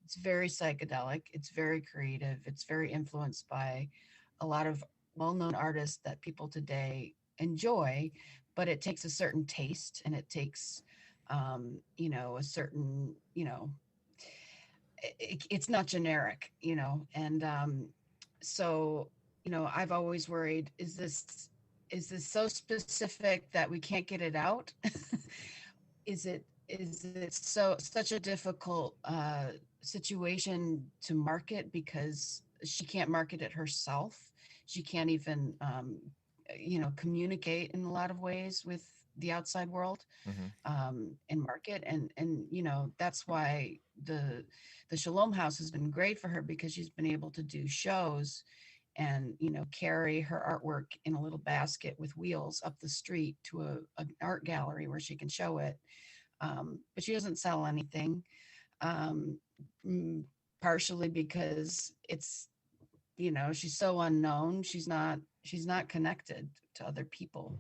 It's very psychedelic, it's very creative, it's very influenced by a lot of well-known artists that people today enjoy, but it takes a certain taste, and it takes a certain, it's not generic, and so I've always worried, is this so specific that we can't get it out? Is it such a difficult situation to market because she can't market it herself? She can't even communicate in a lot of ways with the outside world, and market, and that's why the Shalom House has been great for her, because she's been able to do shows and carry her artwork in a little basket with wheels up the street to an art gallery where she can show it. But she doesn't sell anything, partially because it's, she's so unknown. She's not connected to other people.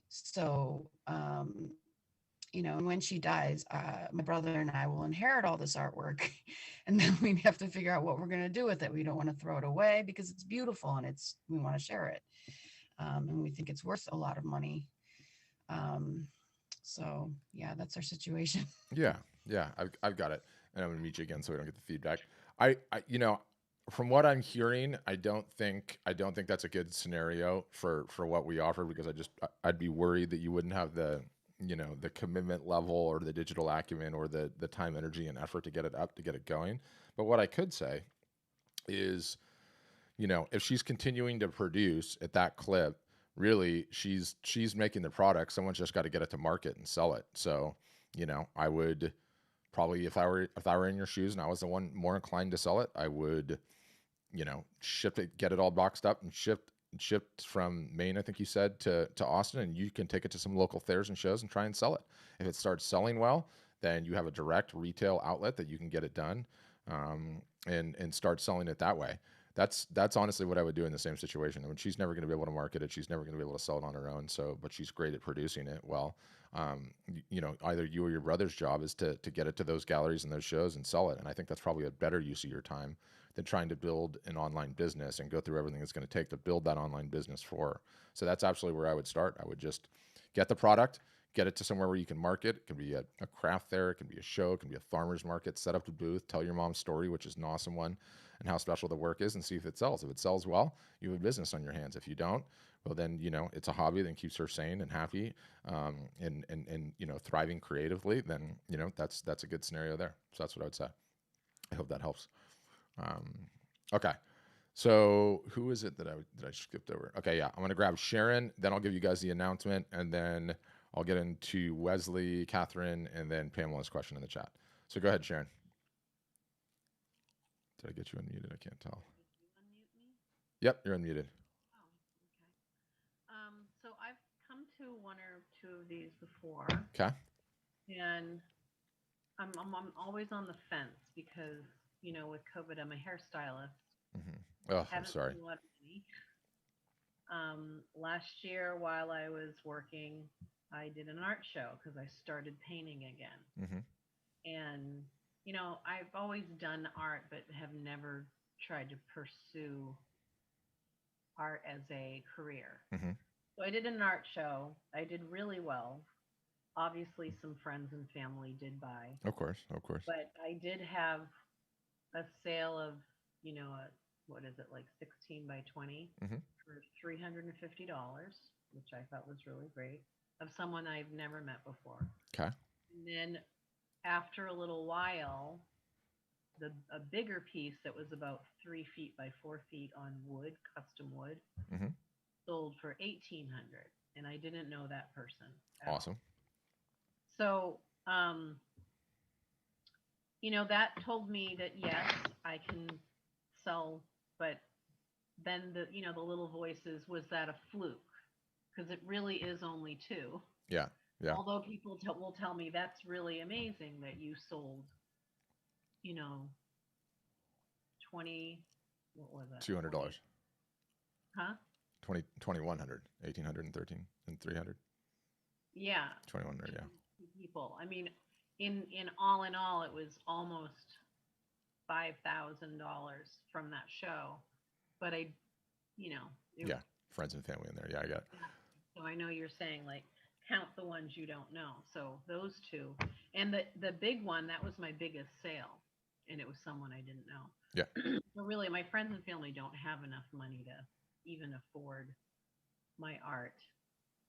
So, and when she dies, my brother and I will inherit all this artwork, and then we have to figure out what we're going to do with it. We don't want to throw it away because it's beautiful and we want to share it. And we think it's worth a lot of money. So yeah, that's our situation. Yeah, I've got it, and I'm gonna meet you again so we don't get the feedback. From what I'm hearing, I don't think that's a good scenario for what we offer, because I'd be worried that you wouldn't have the commitment level or the digital acumen or the time, energy, and effort to get it up, to get it going. But what I could say is, if she's continuing to produce at that clip, really she's making the product. Someone's just got to get it to market and sell it. So, I would probably, if I were in your shoes and I was the one more inclined to sell it, I would ship it, get it all boxed up and shipped from Maine, I think you said, to Austin, and you can take it to some local fairs and shows and try and sell it. If it starts selling well, then you have a direct retail outlet that you can get it done, and start selling it that way. That's honestly what I would do in the same situation. I mean, she's never going to be able to market it. She's never going to be able to sell it on her own. So, but she's great at producing it. Well, either you or your brother's job is to get it to those galleries and those shows and sell it. And I think that's probably a better use of your time than trying to build an online business and go through everything it's going to take to build that online business for her. So that's absolutely where I would start. I would just get the product, get it to somewhere where you can market. It can be a craft fair, it can be a show, it can be a farmer's market. Set up a booth, tell your mom's story, which is an awesome one, and how special the work is, and see if it sells. If it sells well, you have a business on your hands. If you don't, well, then it's a hobby that keeps her sane and happy, and thriving creatively. Then that's a good scenario there. So that's what I would say. I hope that helps. Okay. So who is it that I skipped over? Okay, yeah, I'm gonna grab Sharon, then I'll give you guys the announcement, and then I'll get into Wesley, Catherine, and then Pamela's question in the chat. So go ahead, Sharon. Did I get you unmuted? I can't tell. Did you unmute me? Yep, you're unmuted. Oh, okay. So I've come to one or two of these before. Okay. And I'm always on the fence because, with COVID, I'm a hairstylist. Mm-hmm. Oh, I'm sorry. A lot of money. Last year, while I was working, I did an art show because I started painting again. Mm-hmm. And, I've always done art, but have never tried to pursue art as a career. Mm-hmm. So I did an art show. I did really well. Obviously, some friends and family did buy. Of course. But I did have a sale of, what is it, like 16 by 20 mm-hmm. for $350, which I thought was really great, of someone I've never met before. Okay. And then after a little while, a bigger piece that was about 3 feet by 4 feet on wood, custom wood, mm-hmm. sold for $1,800, and I didn't know that person. Awesome. So, that told me that yes, I can sell, but then the little voices, was that a fluke? Because it really is only 2. Yeah. Although people will tell me that's really amazing that you sold, 20, what was that? $200. Huh? 2,100, 1,800, and 13, and 300. Yeah. 2,100. Yeah. People. I mean, in all, it was almost $5,000 from that show. But yeah, friends and family in there. Yeah, I got it. So I know you're saying like count the ones you don't know. So those 2, and the big one, that was my biggest sale, and it was someone I didn't know. Yeah. So really, my friends and family don't have enough money to even afford my art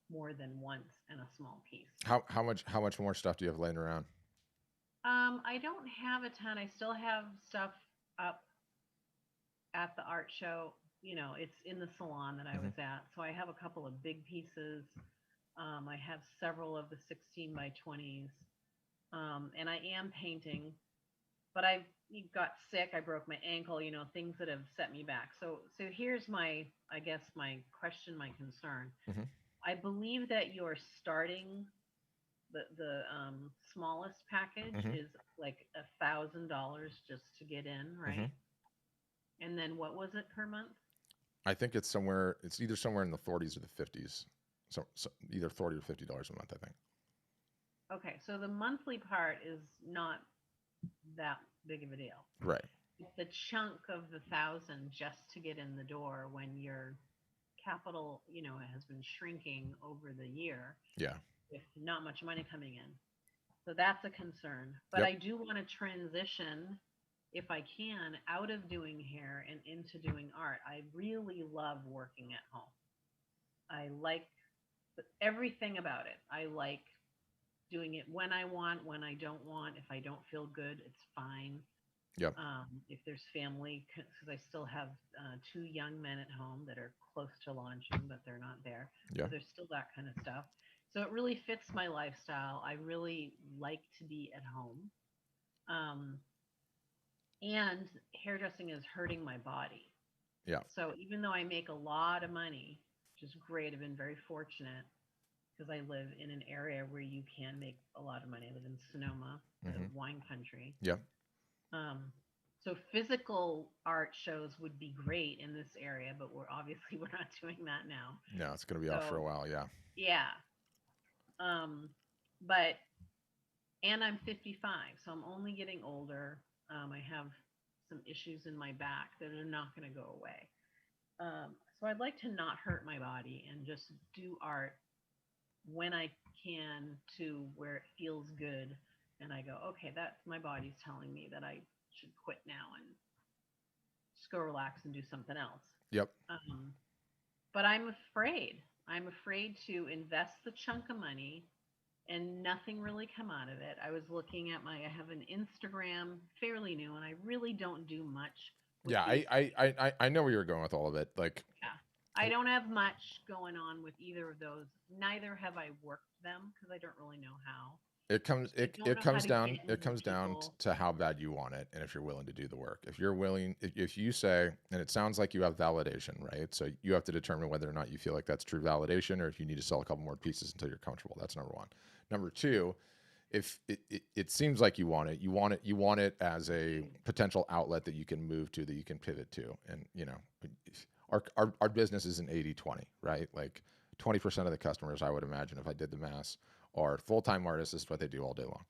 more than once in a small piece. How much more stuff do you have laying around? I don't have a ton. I still have stuff up at the art show. It's in the salon that I was at. So I have a couple of big pieces. I have several of the 16 by 20s. And I am painting, but I got sick. I broke my ankle, things that have set me back. So here's my question, my concern. Mm-hmm. I believe that you're starting the smallest package is like $1,000 just to get in, right? Mm-hmm. And then what was it per month? I think it's either somewhere in the 40s or the 50s. So either $40 or $50 a month, I think. Okay, so the monthly part is not that big of a deal. Right. The chunk of the 1,000 just to get in the door when your capital, has been shrinking over the year. Yeah. With not much money coming in. So that's a concern. But I do want to transition, if I can, out of doing hair and into doing art. I really love working at home. I like everything about it. I like doing it when I want, when I don't want. If I don't feel good, it's fine. Yep. If there's family, because I still have 2 young men at home that are close to launching, but they're not there. Yeah. So there's still that kind of stuff. So it really fits my lifestyle. I really like to be at home. And hairdressing is hurting my body. Yeah. So even though I make a lot of money, which is great, I've been very fortunate because I live in an area where you can make a lot of money. I live in Sonoma, the Hmm. wine country. Yeah. Um, so physical art shows would be great in this area, but we're obviously we're not doing that now. No, it's going to be off for a So while. Yeah. yeah, um, but and I'm 55, so I'm only getting older. I have some issues in my back that are not going to go away. So I'd like to not hurt my body and just do art when I can to where it feels good. And I go, okay, that's my body's telling me that I should quit now and just go relax and do something else. Yep. Um, but I'm afraid. I'm afraid to invest the chunk of money and nothing really come out of it. I was looking at I have an Instagram, fairly new, and I really don't do much with Yeah. the I know where you're going with all of it. Like, Yeah. I don't have much going on with either of those. Neither have I worked them because I don't really know how. it comes I it, don't it know how comes to down get it into comes down people. to how bad you want it and if you're willing to do the work. If you're willing, if you say, and it sounds like you have validation, right? So you have to determine whether or not you feel like that's true validation or if you need to sell a couple more pieces until you're comfortable. That's number one. Number two, if it seems like you want it, you want it as a potential outlet that you can move to, that you can pivot to. And our business is an 80-20, right? Like 20% of the customers, I would imagine, if I did the math, are full-time artists. This is what they do all day long,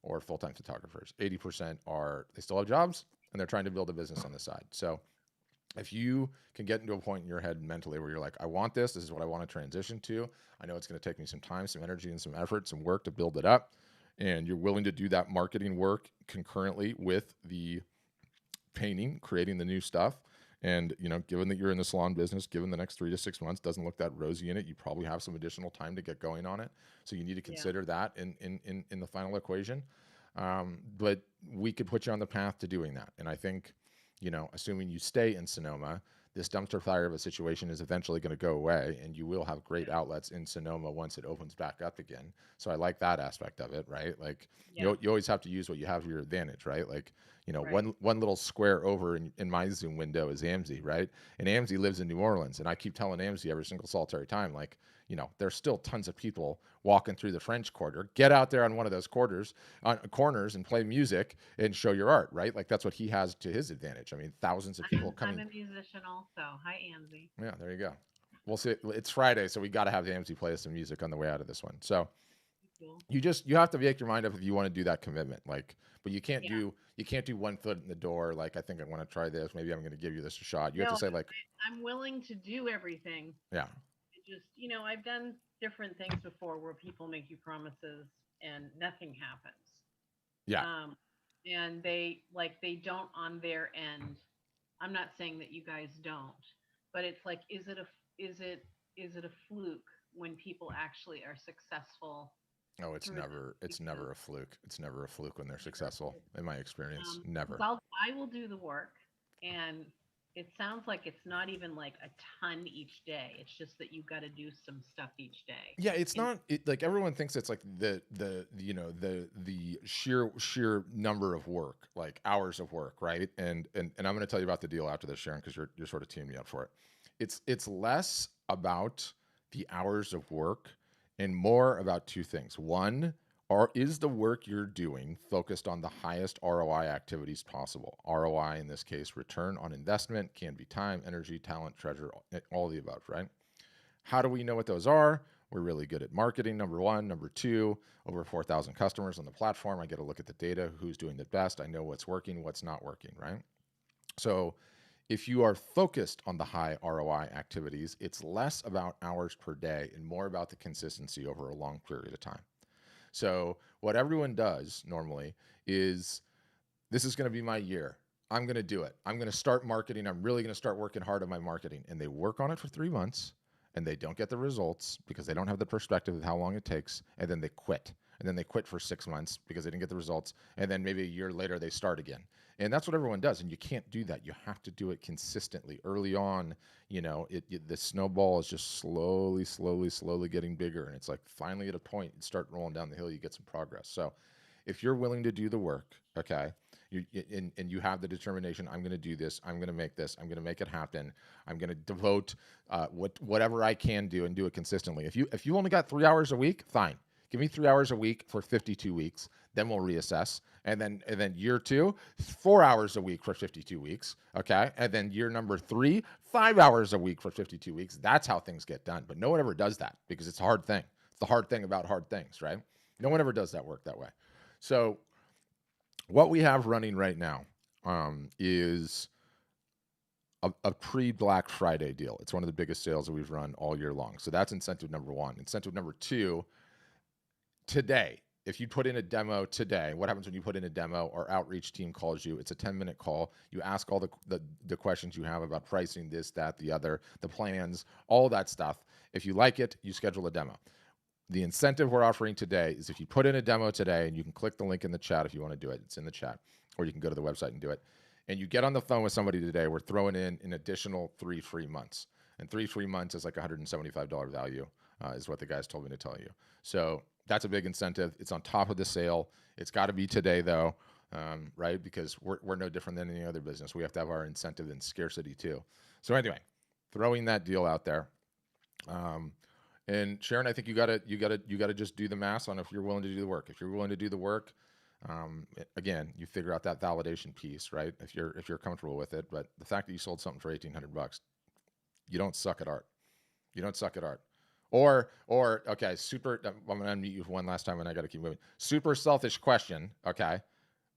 or full-time photographers. 80% are, they still have jobs and they're trying to build a business on the side. So if you can get into a point in your head mentally where you're like, I want this is what I want to transition to. I know it's going to take me some time, some energy, and some effort, some work to build it up. And you're willing to do that marketing work concurrently with the painting, creating the new stuff. And, given that you're in the salon business, given the next 3 to 6 months doesn't look that rosy in it, you probably have some additional time to get going on it. So you need to Yeah. consider that in the final equation. But we could put you on the path to doing that. And I think, assuming you stay in Sonoma, this dumpster fire of a situation is eventually going to go away and you will have great outlets in Sonoma once it opens back up again. So I like that aspect of it, right? Like Yeah. you always have to use what you have to your advantage, right? Like, Right. one little square over in my Zoom window is Amzie, right? And Amzie lives in New Orleans. And I keep telling Amzie every single solitary time, like, there's still tons of people walking through the French Quarter. Get out there on one of those corners and play music and show your art, right? Like that's what he has to his advantage. I mean, thousands of people coming. I'm a musician also. Hi, Amzie. Yeah, there you go. We'll see. It's Friday, so we got to have Amzie play us some music on the way out of this one. So Cool. you have to make your mind up if you want to do that commitment. Like, but you can't Yeah. do 1 foot in the door. Like, I think I want to try this. Maybe I'm going to give you this a shot. You have No, to say like, I'm willing to do everything. yeah, I've done different things before where people make you promises and nothing happens. yeah, And they don't on their end. I'm not saying that you guys don't, but it's like, is it a fluke when people actually are successful? no, it's through that? never a fluke. It's never a fluke when they're successful. In my experience, never. I will do the work, and it sounds like it's not even like a ton each day. It's just that you've got to do some stuff each day. Yeah, it's And not like everyone thinks it's like the sheer number of work, like hours of work, right? And I'm going to tell you about the deal after this, Sharon, because you're sort of teeing me up for it. It's less about the hours of work and more about two things. One, is the work you're doing focused on the highest ROI activities possible? ROI in this case, return on investment, can be time, energy, talent, treasure, all the above, right? How do we know what those are? We're really good at marketing, number one. Number two, over 4,000 customers on the platform. I get to look at the data, who's doing the best. I know what's working, what's not working, right? So if you are focused on the high ROI activities, it's less about hours per day and more about the consistency over a long period of time. So what everyone does normally is, this is going to be my year. I'm going to do it. I'm going to start marketing. I'm really going to start working hard on my marketing. And they work on it for 3 months and they don't get the results because they don't have the perspective of how long it takes. And then they quit. And then they quit for 6 months because they didn't get the results. And then maybe a year later, they start again. And that's what everyone does. And you can't do that. You have to do it consistently. Early on, the snowball is just slowly getting bigger. And it's like finally at a point, you start rolling down the hill, you get some progress. So if you're willing to do the work, okay, and you have the determination, I'm going to do this, I'm going to make this, I'm going to make it happen, I'm going to devote whatever I can do and do it consistently. If you only got 3 hours a week, fine. Give me 3 hours a week for 52 weeks. Then we'll reassess. And then year 2, 4 hours a week for 52 weeks. Okay. And then year number 3, 5 hours a week for 52 weeks. That's how things get done. But no one ever does that because it's a hard thing. It's the hard thing about hard things, right? No one ever does that work that way. So what we have running right now is a pre-Black Friday deal. It's one of the biggest sales that we've run all year long. So that's incentive number 1. Incentive number 2, today, if you put in a demo today, what happens when you put in a demo? Our outreach team calls you. It's a 10-minute call. You ask all the questions you have about pricing, this, that, the other, the plans, all that stuff. If you like it, you schedule a demo. The incentive we're offering today is if you put in a demo today, and you can click the link in the chat if you want to do it. It's in the chat, or you can go to the website and do it. And you get on the phone with somebody today, we're throwing in an additional 3 free months. And 3 free months is like $175 value, is what the guys told me to tell you. So that's a big incentive. It's on top of the sale. It's got to be today, though, right? Because we're no different than any other business. We have to have our incentive and scarcity too. So anyway, throwing that deal out there. And Sharon, I think you gotta just do the math on if you're willing to do the work. If you're willing to do the work, again, you figure out that validation piece, right? If you're comfortable with it. But the fact that you sold something for $1,800, you don't suck at art. You don't suck at art. Or okay, super. I'm gonna unmute you for one last time, and I got to keep moving. Super selfish question. Okay,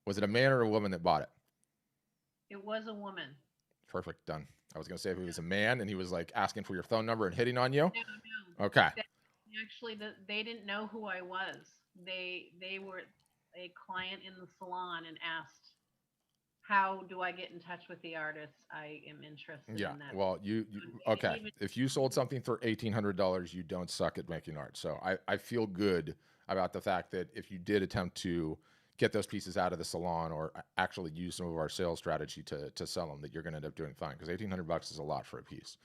was it a man or a woman that bought it? It was a woman. Perfect, done. I was gonna say if it was a man and he was like asking for your phone number and hitting on you. No. Okay. Actually, they didn't know who I was. They were a client in the salon and asked, how do I get in touch with the artist? I am interested in that. Well, you okay. If you sold something for $1,800, you don't suck at making art. So I feel good about the fact that if you did attempt to get those pieces out of the salon or actually use some of our sales strategy to sell them, that you're going to end up doing fine, because $1,800 is a lot for a piece.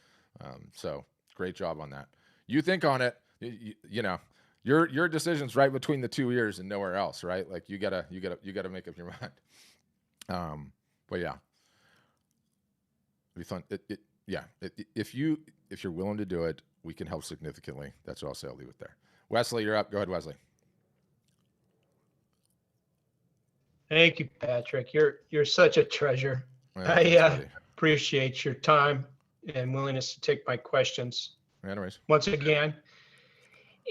So great job on that. You think on it, you know, your decision's right between the 2 ears and nowhere else, right? Like you gotta make up your mind. But yeah, it'd be fun. If you're willing to do it, we can help significantly. That's what I'll say. I'll leave it there. Wesley, you're up. Go ahead, Wesley. Thank you, Patrick. You're such a treasure. Yeah, I appreciate your time and willingness to take my questions. Anyways, once again.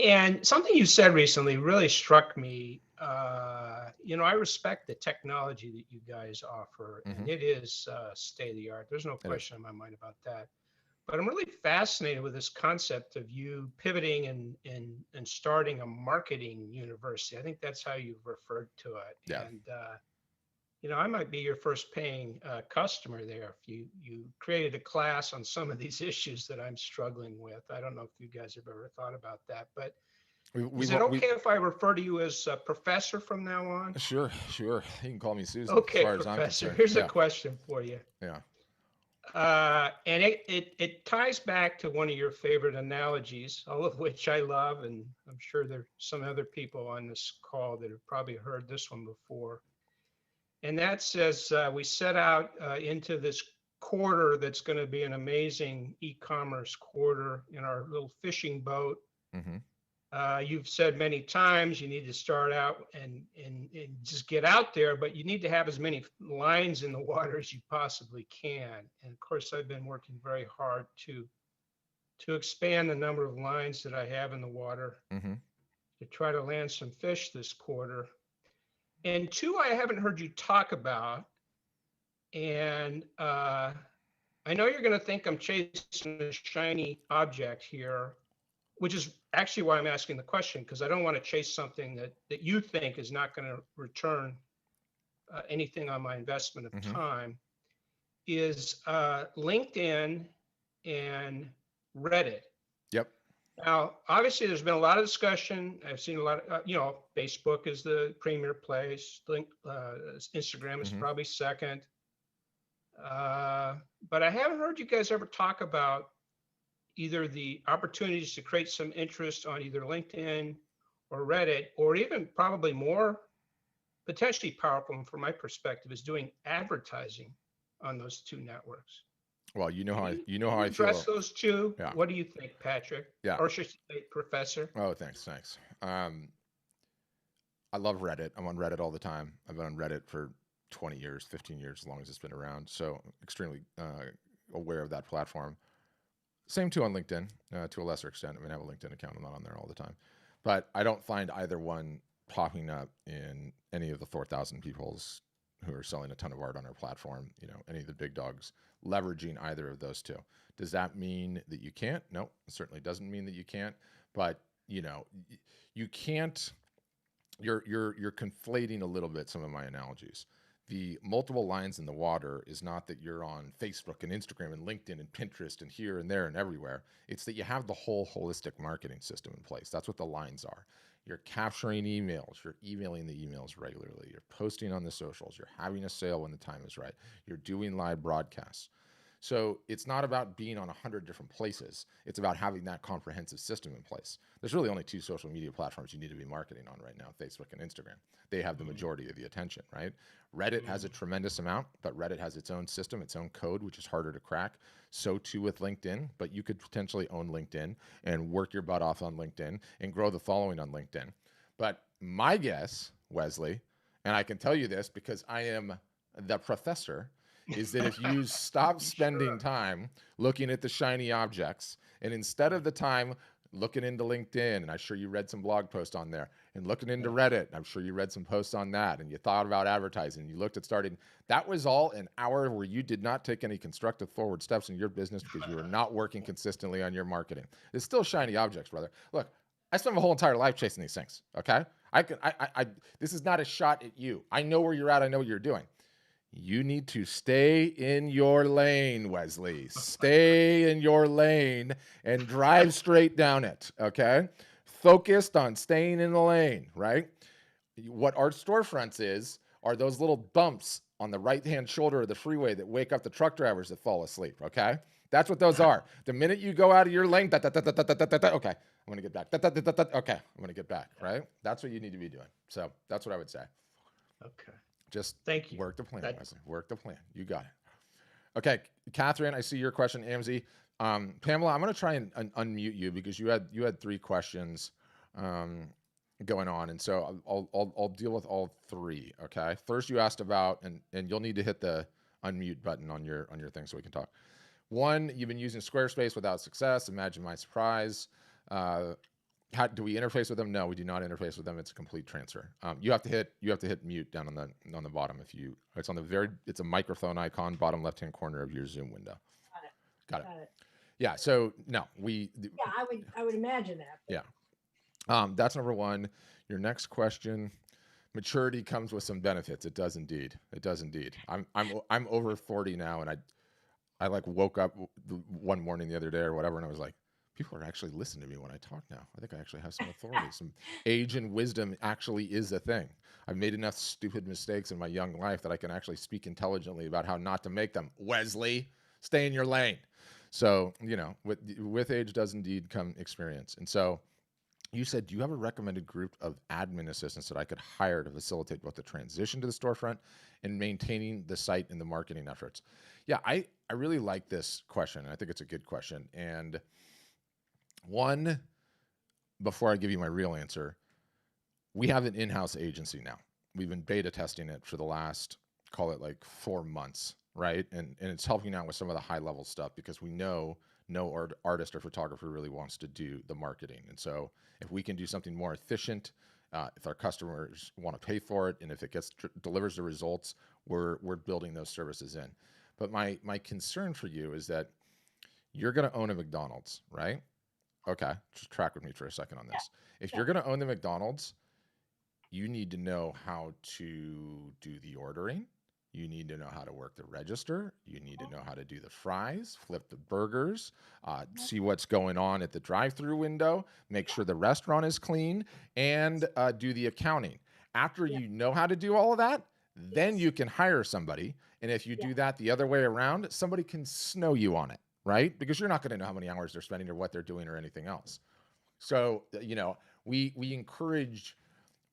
And something you said recently really struck me. I respect the technology that you guys offer, and it is state of the art. There's no question in my mind about that. But I'm really fascinated with this concept of you pivoting and starting a marketing university. I think that's how you've referred to it. Yeah. And I might be your first paying customer there if you created a class on some of these issues that I'm struggling with. I don't know if you guys have ever thought about that, but is it okay if I refer to you as professor from now on? Sure. You can call me Susan. Okay, professor. Here's a question for you. Yeah. And it ties back to one of your favorite analogies, all of which I love, and I'm sure there's some other people on this call that have probably heard this one before. And that says we set out into this quarter that's going to be an amazing e-commerce quarter in our little fishing boat. Mm-hmm. You've said many times you need to start out and just get out there, but you need to have as many lines in the water as you possibly can. And of course, I've been working very hard to expand the number of lines that I have in the water to try to land some fish this quarter. And two, I haven't heard you talk about, and I know you're going to think I'm chasing a shiny object here, which is actually why I'm asking the question, because I don't want to chase something that you think is not going to return anything on my investment of time, is LinkedIn and Reddit. Yep. Now, obviously, there's been a lot of discussion. I've seen a lot of, Facebook is the premier place. Instagram is probably second. But I haven't heard you guys ever talk about either the opportunities to create some interest on either LinkedIn or Reddit, or even probably more potentially powerful from my perspective is doing advertising on those two networks. Well, you know how Can I address feel. those two? Yeah. What do you think, Patrick? Yeah. Or should I say, Professor? Oh, thanks. I love Reddit. I'm on Reddit all the time. I've been on Reddit for 20 years, 15 years, as long as it's been around. So extremely aware of that platform. Same too on LinkedIn, to a lesser extent. I mean, I have a LinkedIn account. I'm not on there all the time. But I don't find either one popping up in any of the 4,000 peoples who are selling a ton of art on our platform, any of the big dogs leveraging either of those two. Does that mean that you can't? No, it certainly doesn't mean that you can't. But, you can't, you're conflating a little bit some of my analogies. The multiple lines in the water is not that you're on Facebook and Instagram and LinkedIn and Pinterest and here and there and everywhere. It's that you have the whole holistic marketing system in place. That's what the lines are. You're capturing emails. You're emailing the emails regularly. You're posting on the socials. You're having a sale when the time is right. You're doing live broadcasts. So it's not about being on 100 different places. It's about having that comprehensive system in place. There's really only 2 social media platforms you need to be marketing on right now, Facebook and Instagram. They have the majority of the attention, right? Reddit has a tremendous amount, but Reddit has its own system, its own code, which is harder to crack. So too with LinkedIn, but you could potentially own LinkedIn and work your butt off on LinkedIn and grow the following on LinkedIn. But my guess, Wesley, and I can tell you this because I am the professor, is that if you stop spending time looking at the shiny objects and instead of the time looking into LinkedIn, and I'm sure you read some blog posts on there, and looking into Reddit, and I'm sure you read some posts on that, and you thought about advertising, you looked at starting, that was all an hour where you did not take any constructive forward steps in your business because you were not working consistently on your marketing. It's still shiny objects, brother. Look, I spent my whole entire life chasing these things, okay? This is not a shot at you. I know where you're at. I know what you're doing. You need to stay in your lane, Wesley. Stay in your lane and drive straight down it, okay? Focused on staying in the lane, right? What Art Storefronts are those little bumps on the right-hand shoulder of the freeway that wake up the truck drivers that fall asleep, okay? That's what those are. The minute you go out of your lane, okay, I'm going to get back. Okay, I'm going to get back, right? That's what you need to be doing. So that's what I would say. Okay. Just thank you. Work the plan, Wesley. Work the plan. You got it. Okay, Catherine, I see your question, Amzie. Pamela, I'm going to try and unmute you because you had 3 questions going on, and so I'll deal with all 3. Okay. First, you asked about, and you'll need to hit the unmute button on your thing so we can talk. 1, you've been using Squarespace without success. Imagine my surprise. How do we interface with them? No, we do not interface with them. It's a complete transfer. You have to hit mute down on the bottom. It's a microphone icon, bottom left-hand corner of your Zoom window. Got it. Yeah. So no, I would imagine that. Yeah. That's number 1. Your next question. Maturity comes with some benefits. It does indeed. I'm over 40 now, and I like woke up one morning the other day or whatever, and I was like, people are actually listening to me when I talk now. I think I actually have some authority. Some age and wisdom actually is a thing. I've made enough stupid mistakes in my young life that I can actually speak intelligently about how not to make them. Wesley, stay in your lane. So, with age does indeed come experience. And so you said, do you have a recommended group of admin assistants that I could hire to facilitate both the transition to the storefront and maintaining the site and the marketing efforts? Yeah, I really like this question. I think it's a good question. And 1, before I give you my real answer, we have an in-house agency now. We've been beta testing it for the last, call it like 4 months, right? And it's helping out with some of the high-level stuff because we know no artist or photographer really wants to do the marketing. And so if we can do something more efficient, if our customers want to pay for it, and if it delivers the results, we're building those services in. But my concern for you is that you're going to own a McDonald's, right? Okay, just track with me for a second on this. If you're going to own the McDonald's, you need to know how to do the ordering. You need to know how to work the register. You need to know how to do the fries, flip the burgers, see what's going on at the drive-through window, make sure the restaurant is clean, and do the accounting. After you know how to do all of that, then you can hire somebody. And if you do that the other way around, somebody can snow you on it. Right? Because you're not going to know how many hours they're spending or what they're doing or anything else. So, we encourage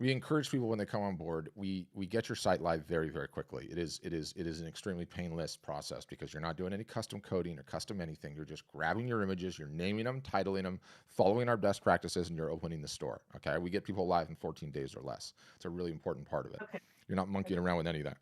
we encourage people when they come on board. We get your site live very, very quickly. It is an extremely painless process because you're not doing any custom coding or custom anything. You're just grabbing your images, you're naming them, titling them, following our best practices, and you're opening the store. Okay, we get people live in 14 days or less. It's a really important part of it. Okay. You're not monkeying around with any of that.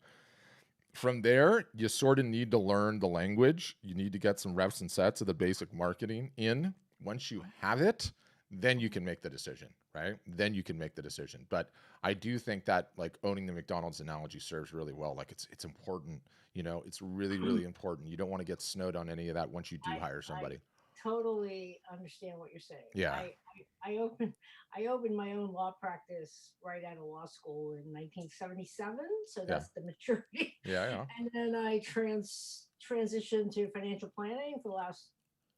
From there, you sort of need to learn the language. You need to get some reps and sets of the basic marketing in. Once you have it, then you can make the decision, right? Then you can make the decision. But I do think that like owning the McDonald's analogy serves really well. Like it's important, you know, it's really, really important. You don't want to get snowed on any of that once you do hire somebody. Totally understand what you're saying. Yeah. I opened my own law practice right out of law school in 1977, so that's the maturity. Yeah. And then I transitioned to financial planning for the last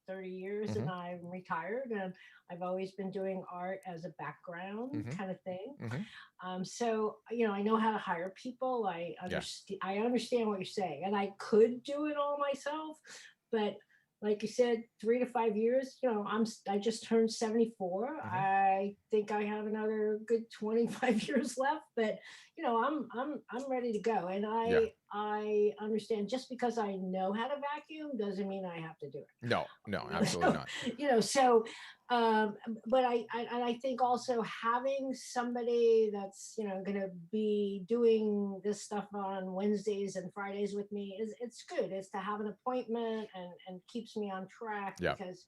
30 years, and I'm retired, and I've always been doing art as a background kind of thing. So you know, I know how to hire people. I understand what you're saying, and I could do it all myself, but like you said, 3 to 5 years, you know, I just turned 74. I think I have another good 25 years left, but you know, I'm ready to go. And I understand just because I know how to vacuum doesn't mean I have to do it. No, absolutely not. You know, so but I think also having somebody that's, you know, going to be doing this stuff on Wednesdays and Fridays with me it's good. It's to have an appointment and keeps me on track because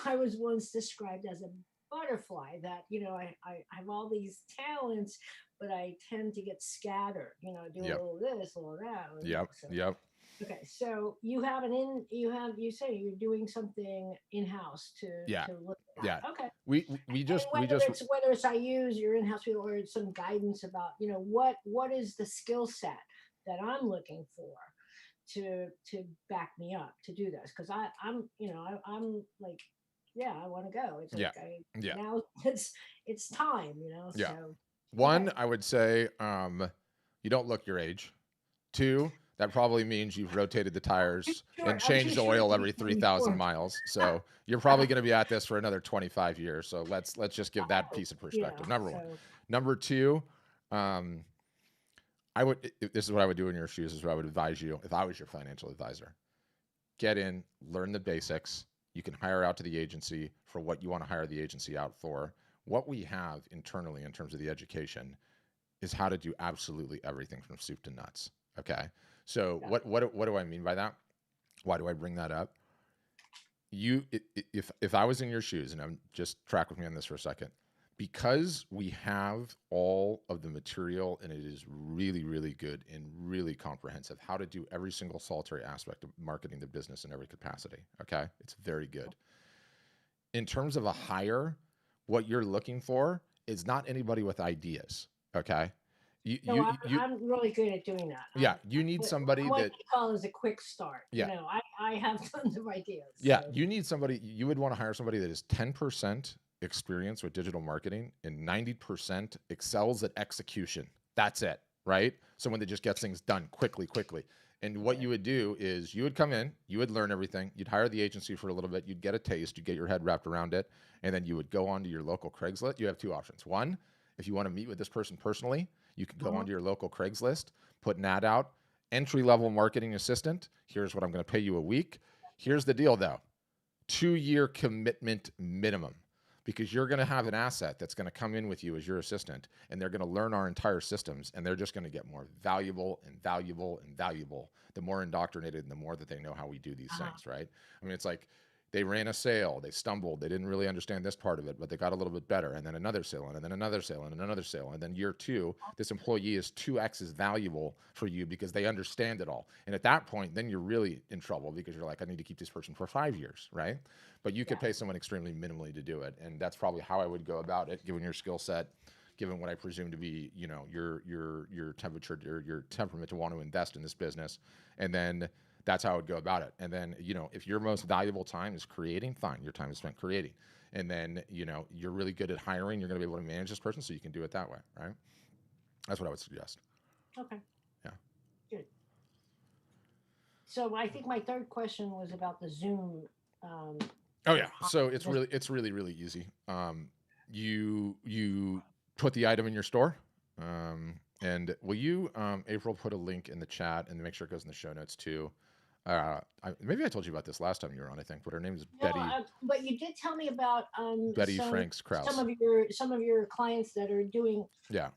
I was once described as a butterfly that, you know, I have all these talents, but I tend to get scattered, you know, do a little this, a little that. Okay, so you say you're doing something in-house to look at that. Okay. Whether it's I use your in-house people or some guidance about, you know, what is the skill set that I'm looking for to back me up to do this, because I'm you know I'm like, I want to go. It's like now it's time, you know. So one, I would say you don't look your age. Two, that probably means you've rotated the tires and changed the oil every 3,000 miles. So you're probably going to be at this for another 25 years. So let's just give that piece of perspective. Number one. Number two, this is what I would do in your shoes, is what I would advise you if I was your financial advisor. Get in, learn the basics. You can hire out to the agency for what you want to hire the agency out for. What we have internally in terms of the education is how to do absolutely everything from soup to nuts. Okay. So what do I mean by that? Why do I bring that up? If I was in your shoes, and I'm just track with me on this for a second, because we have all of the material and it is really, really good and really comprehensive, how to do every single solitary aspect of marketing the business in every capacity. Okay. It's very good. In terms of a hire, what you're looking for is not anybody with ideas. Okay. I'm really good at doing that. Yeah, you need somebody what that you call is a quick start. Yeah. You know, I have tons of ideas. Yeah, so. You need somebody. You would want to hire somebody that is 10% experience with digital marketing and 90% excels at execution. That's it, right? Someone that just gets things done quickly. And what you would do is you would come in, you would learn everything, you'd hire the agency for a little bit, you'd get a taste, you'd get your head wrapped around it, and then you would go onto your local Craigslist. You have two options. One, if you want to meet with this person personally, you can go onto your local Craigslist, put an ad out, entry-level marketing assistant. Here's what I'm going to pay you a week. Here's the deal, though. 2-year commitment minimum, because you're going to have an asset that's going to come in with you as your assistant, and they're going to learn our entire systems, and they're just going to get more valuable and valuable and valuable the more indoctrinated and the more that they know how we do these things, right? I mean, it's like they ran a sale, they stumbled, they didn't really understand this part of it, but they got a little bit better, and then another sale, and then another sale, and another sale, and then year 2, this employee is 2x as valuable for you because they understand it all. And at that point, then you're really in trouble because you're like, I need to keep this person for 5 years, right? But you could pay someone extremely minimally to do it, and that's probably how I would go about it, given your skill set, given what I presume to be, you know, your temperature, your temperament to want to invest in this business, and then that's how I would go about it. And then, you know, if your most valuable time is creating, fine, your time is spent creating. And then, you know, you're really good at hiring, you're going to be able to manage this person, so you can do it that way, right? That's what I would suggest. Okay. Yeah. Good. So I think my third question was about the Zoom. Oh yeah. So it's really really easy. You put the item in your store. And will you, April, put a link in the chat and make sure it goes in the show notes too. Maybe I told you about this last time you were on, I think, but her name is Betty. But you did tell me about Betty Franks Krause. Some of your clients that are doing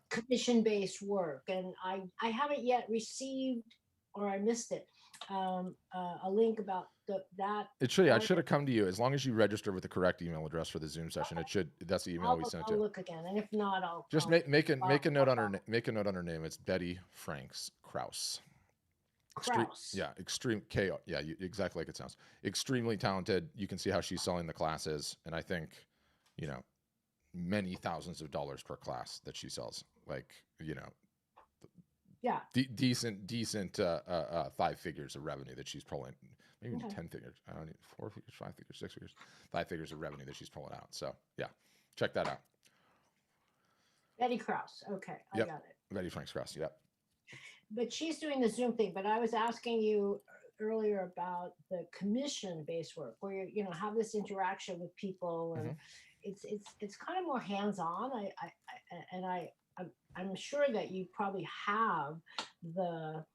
commission-based work, and I haven't yet received, or I missed it, a link about that. It should. Yeah, it should have come to you as long as you register with the correct email address for the Zoom session. It should. That's the email we sent to. I'll look again, and if not, I'll just make a note on her. Make a note on her name. It's Betty Franks Krause. Extreme K. Yeah, exactly like it sounds. Extremely talented. You can see how she's selling the classes, and I think, many thousands of dollars per class that she sells. Like, decent 5 figures of revenue that she's pulling. Maybe 10 figures. I don't need 4 figures, 5 figures, 6 figures, 5 figures of revenue that she's pulling out. So yeah, check that out. Betty Krause. Okay, I got it. Betty Franks Krause. Yep. But she's doing the Zoom thing. But I was asking you earlier about the commission-based work, where you have this interaction with people, and it's kind of more hands-on. I'm sure that you probably have the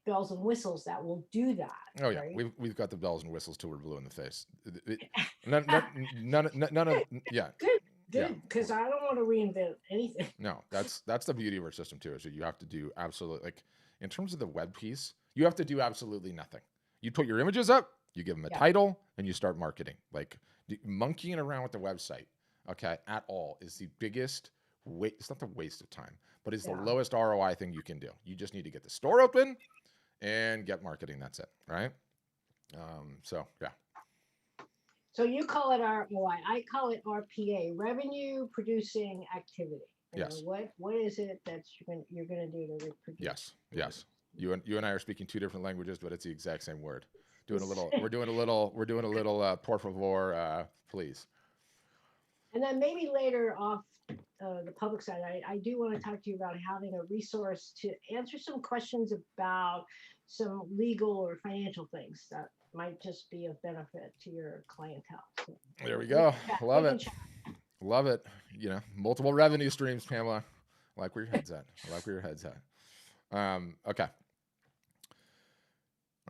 bells and whistles that will do that. Oh yeah, right? we've got the bells and whistles till we're blue in the face. None of yeah. Good, because I don't want to reinvent anything. No, that's the beauty of our system too. Is that you have to do absolutely, like, in terms of the web piece, you have to do absolutely nothing. You put your images up, you give them a title, and you start marketing. Like, monkeying around with the website, at all is the biggest waste. It's not the waste of time, but it's the lowest ROI thing you can do. You just need to get the store open and get marketing. That's it, right? So yeah. So you call it ROI. I call it RPA, revenue producing activity. Yes. What is it that you're gonna do to reproduce? Yes. You and I are speaking 2 different languages, but it's the exact same word. We're doing a little por favor, please. And then maybe later off the public side, I do want to talk to you about having a resource to answer some questions about some legal or financial things that might just be of benefit to your clientele. So, there we go. Love it. Love it. Multiple revenue streams, Pamela. I like where your head's at. Okay.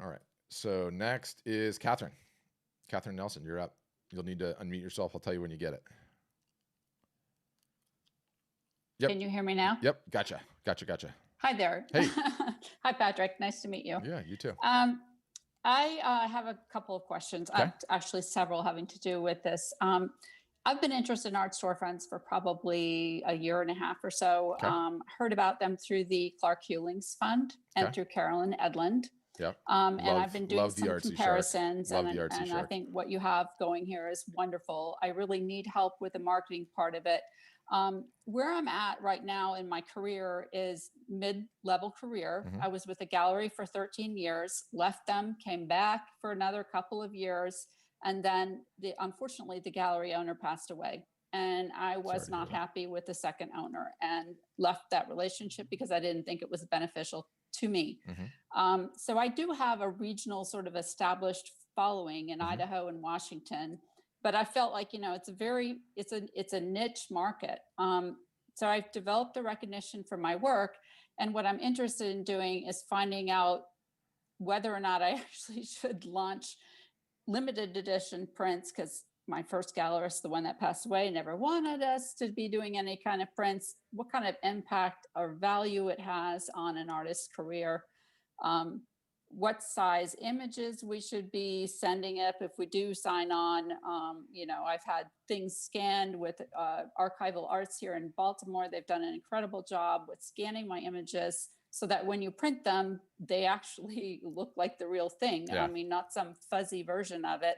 All right. So next is Catherine. Catherine Nelson, you're up. You'll need to unmute yourself. I'll tell you when you get it. Yep. Can you hear me now? Yep. Gotcha. Hi there. Hey. Hi, Patrick. Nice to meet you. Yeah, you too. I have a couple of questions. Okay. Actually, several having to do with this. I've been interested in art storefronts for probably a year and a half or so. Okay. Heard about them through the Clark Hewlings Fund and through Carolyn Edlund. Yeah. And I've been doing some comparisons, and I think what you have going here is wonderful. I really need help with the marketing part of it. Where I'm at right now in my career is mid-level career. I was with a gallery for 13 years, left them, came back for another couple of years. And then unfortunately, the gallery owner passed away. And I was not happy with the second owner and left that relationship because I didn't think it was beneficial to me. So I do have a regional sort of established following in Idaho and Washington, but I felt like, it's a niche market. So I've developed a recognition for my work. And what I'm interested in doing is finding out whether or not I actually should launch limited edition prints, because my first gallerist, the one that passed away, never wanted us to be doing any kind of prints, what kind of impact or value it has on an artist's career, what size images we should be sending up if we do sign on. I've had things scanned with Archival Arts here in Baltimore. They've done an incredible job with scanning my images so that when you print them, they actually look like the real thing. Yeah. I mean, not some fuzzy version of it.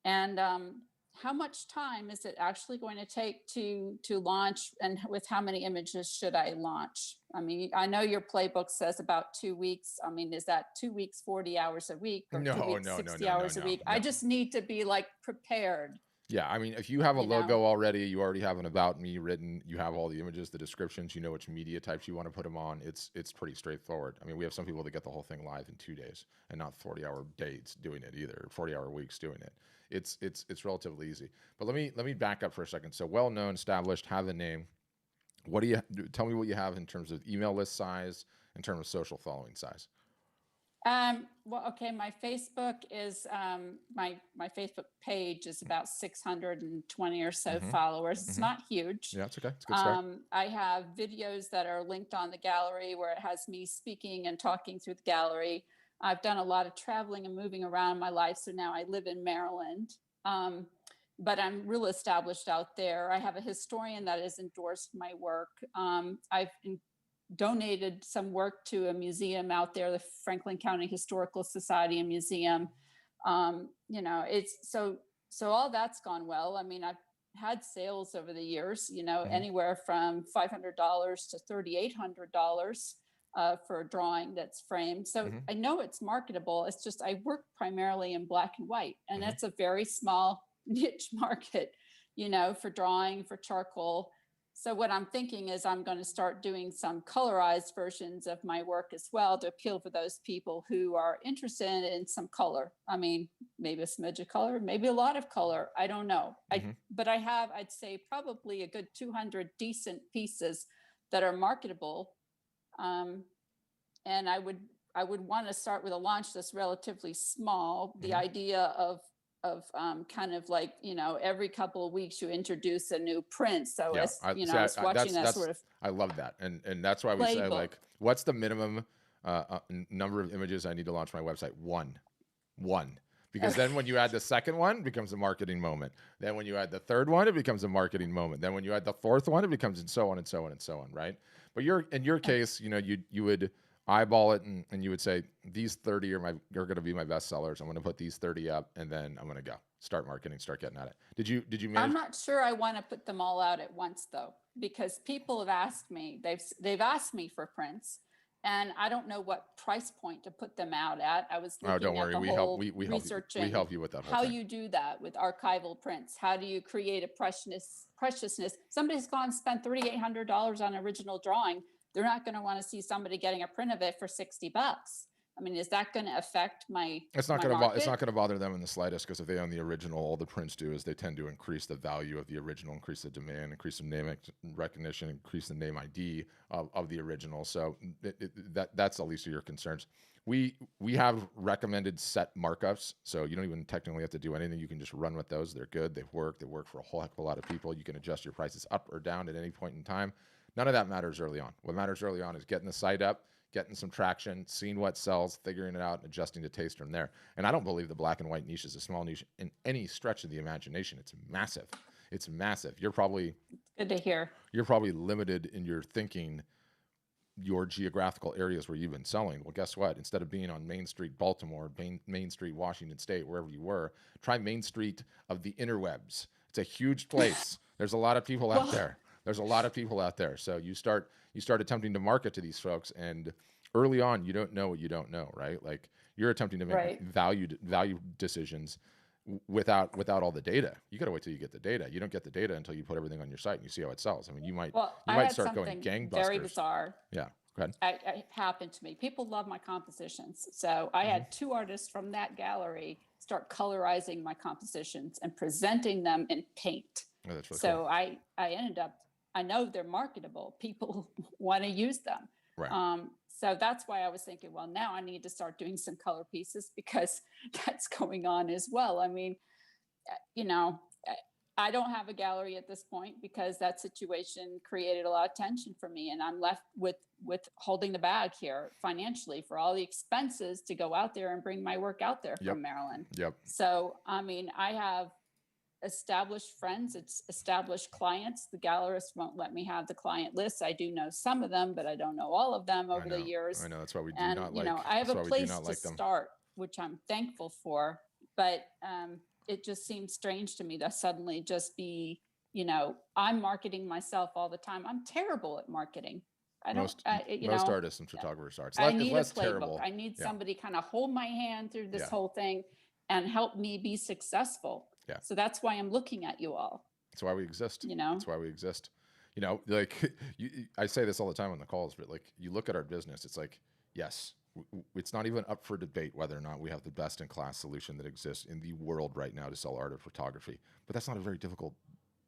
And how much time is it actually going to take to launch, and with how many images should I launch? I mean, I know your playbook says about 2 weeks. I mean, is that 2 weeks, 40 hours a week, or 2 weeks, 60 hours a week? I just need to be prepared. Yeah, I mean, if you have a logo already, you already have an about me written, you have all the images, the descriptions, you know which media types you want to put them on. It's pretty straightforward. I mean, we have some people that get the whole thing live in 2 days and not 40-hour days doing it either, 40-hour weeks doing it. it's relatively easy. But let me back up for a second. So well known, established, have a name. What do you tell me what you have in terms of email list size, in terms of social following size? Well, okay, my Facebook is my Facebook page is about 620 or so followers. It's not huge. Yeah, it's okay. It's a good start. I have videos that are linked on the gallery where it has me speaking and talking through the gallery. I've done a lot of traveling and moving around in my life, so now I live in Maryland. But I'm real established out there. I have a historian that has endorsed my work. I've donated some work to a museum out there, the Franklin County Historical Society and Museum. You know, it's so all that's gone well. I mean, I've had sales over the years, you know, anywhere from $500 to $3,800 for a drawing that's framed. So I know it's marketable. It's just I work primarily in black and white, and that's a very small niche market, you know, for drawing, for charcoal. So what I'm thinking is I'm going to start doing some colorized versions of my work as well to appeal for those people who are interested in some color. I mean, maybe a smidge of color, maybe a lot of color. I don't know. But I have, I'd say probably a good 200 decent pieces that are marketable. And I would want to start with a launch that's relatively small. The idea of kind of like, you know, every couple of weeks you introduce a new print. So as you know, I was watching that sort of. I love that, and that's why we say like, what's the minimum number of images I need to launch my website? One, because then when you add the second one, it becomes a marketing moment. Then when you add the third one, it becomes a marketing moment. Then when you add the fourth one, it becomes and so on and so on and so on, right? But in your case, you know, you would eyeball it and you would say these 30 are going to be my best sellers. I'm going to put these 30 up, and then I'm going to go start marketing, start getting at it. Did you manage? I'm not sure I want to put them all out at once though, because people have asked me, they've asked me for prints, and I don't know what price point to put them out at. I was looking don't worry. at the whole researching we help you with that whole how thing. you do that with archival prints. How do you create a preciousness? Somebody's gone and spent $3,800 on original drawing. They're not going to want to see somebody getting a print of it for $60. I mean, is that going to affect my? It's not going to bother them in the slightest, because if they own the original, all the prints do is they tend to increase the value of the original, increase the demand, increase the name recognition, increase the name ID of the original. So that's the least of your concerns. We have recommended set markups, so you don't even technically have to do anything. You can just run with those. They're good. They work for a whole heck of a lot of people. You can adjust your prices up or down at any point in time. None of that matters early on. What matters early on is getting the site up, getting some traction, seeing what sells, figuring it out, and adjusting to taste from there. And I don't believe the black and white niche is a small niche in any stretch of the imagination. It's massive. It's massive. You're probably good to hear. You're probably limited in your thinking, your geographical areas where you've been selling. Well, guess what? Instead of being on Main Street, Baltimore, Main Street, Washington State, wherever you were, try Main Street of the interwebs. It's a huge place. There's a lot of people out there. There's a lot of people out there. So you start attempting to market to these folks, and early on, you don't know what you don't know, right? Like you're attempting to make value decisions without all the data. You got to wait till you get the data. You don't get the data until you put everything on your site and you see how it sells. I mean, you might start going gangbusters. Very bizarre. Yeah. Go ahead. It happened to me. People love my compositions. So I had two artists from that gallery start colorizing my compositions and presenting them in paint. Oh, that's really so cool. I ended up, I know they're marketable. People want to use them. Right. So that's why I was thinking, well, now I need to start doing some color pieces, because that's going on as well. I mean, you know, I don't have a gallery at this point because that situation created a lot of tension for me, and I'm left with holding the bag here financially for all the expenses to go out there and bring my work out there from Maryland. Yep. So, I mean, I have established friends, it's established clients. The gallerist won't let me have the client list. I do know some of them, but I don't know all of them over the years. I know, that's why we do and, not you like. know, I have a place to like them. start, which I'm thankful for, but it just seems strange to me to suddenly just be, you know, I'm marketing myself all the time. I'm terrible at marketing. Most artists and photographers are. I need a playbook. Terrible. I need somebody kind of hold my hand through this whole thing and help me be successful. Yeah. So that's why I'm looking at you all. That's why we exist. You know, that's why we exist. You know, like I say this all the time on the calls, but like you look at our business, it's like, yes, it's not even up for debate whether or not we have the best in class solution that exists in the world right now to sell art or photography. But that's not a very difficult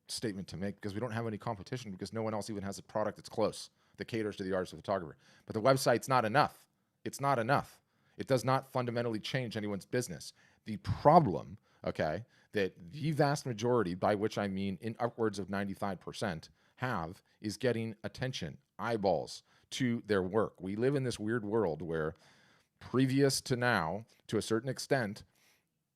statement to make, because we don't have any competition, because no one else even has a product that's close that caters to the artist or photographer. But the website's not enough. It's not enough. It does not fundamentally change anyone's business. The problem, okay, that the vast majority, by which I mean in upwards of 95%, have, is getting attention, eyeballs to their work. We live in this weird world where previous to now, to a certain extent,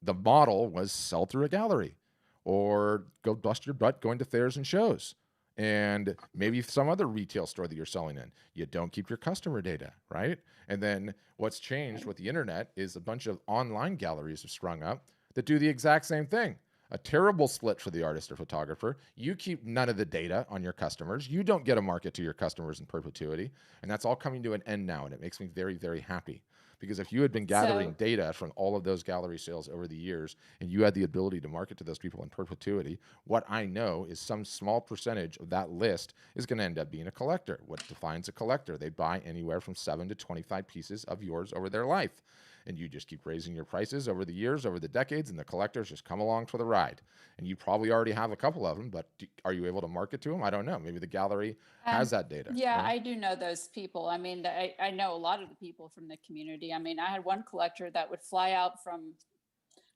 the model was sell through a gallery or go bust your butt going to fairs and shows. And maybe some other retail store that you're selling in. You don't keep your customer data, right? And then what's changed with the internet is a bunch of online galleries have sprung up that do the exact same thing. A terrible split for the artist or photographer. You keep none of the data on your customers. You don't get a market to your customers in perpetuity. And that's all coming to an end now. And it makes me very, very happy. Because if you had been gathering data from all of those gallery sales over the years, and you had the ability to market to those people in perpetuity, what I know is some small percentage of that list is going to end up being a collector. What defines a collector? They buy anywhere from 7 to 25 pieces of yours over their life. And you just keep raising your prices over the years, over the decades, and the collectors just come along for the ride. And you probably already have a couple of them, but are you able to market to them? I don't know. Maybe the gallery has that data. Yeah, right? I do know those people. I mean, I know a lot of the people from the community. I mean, I had one collector that would fly out from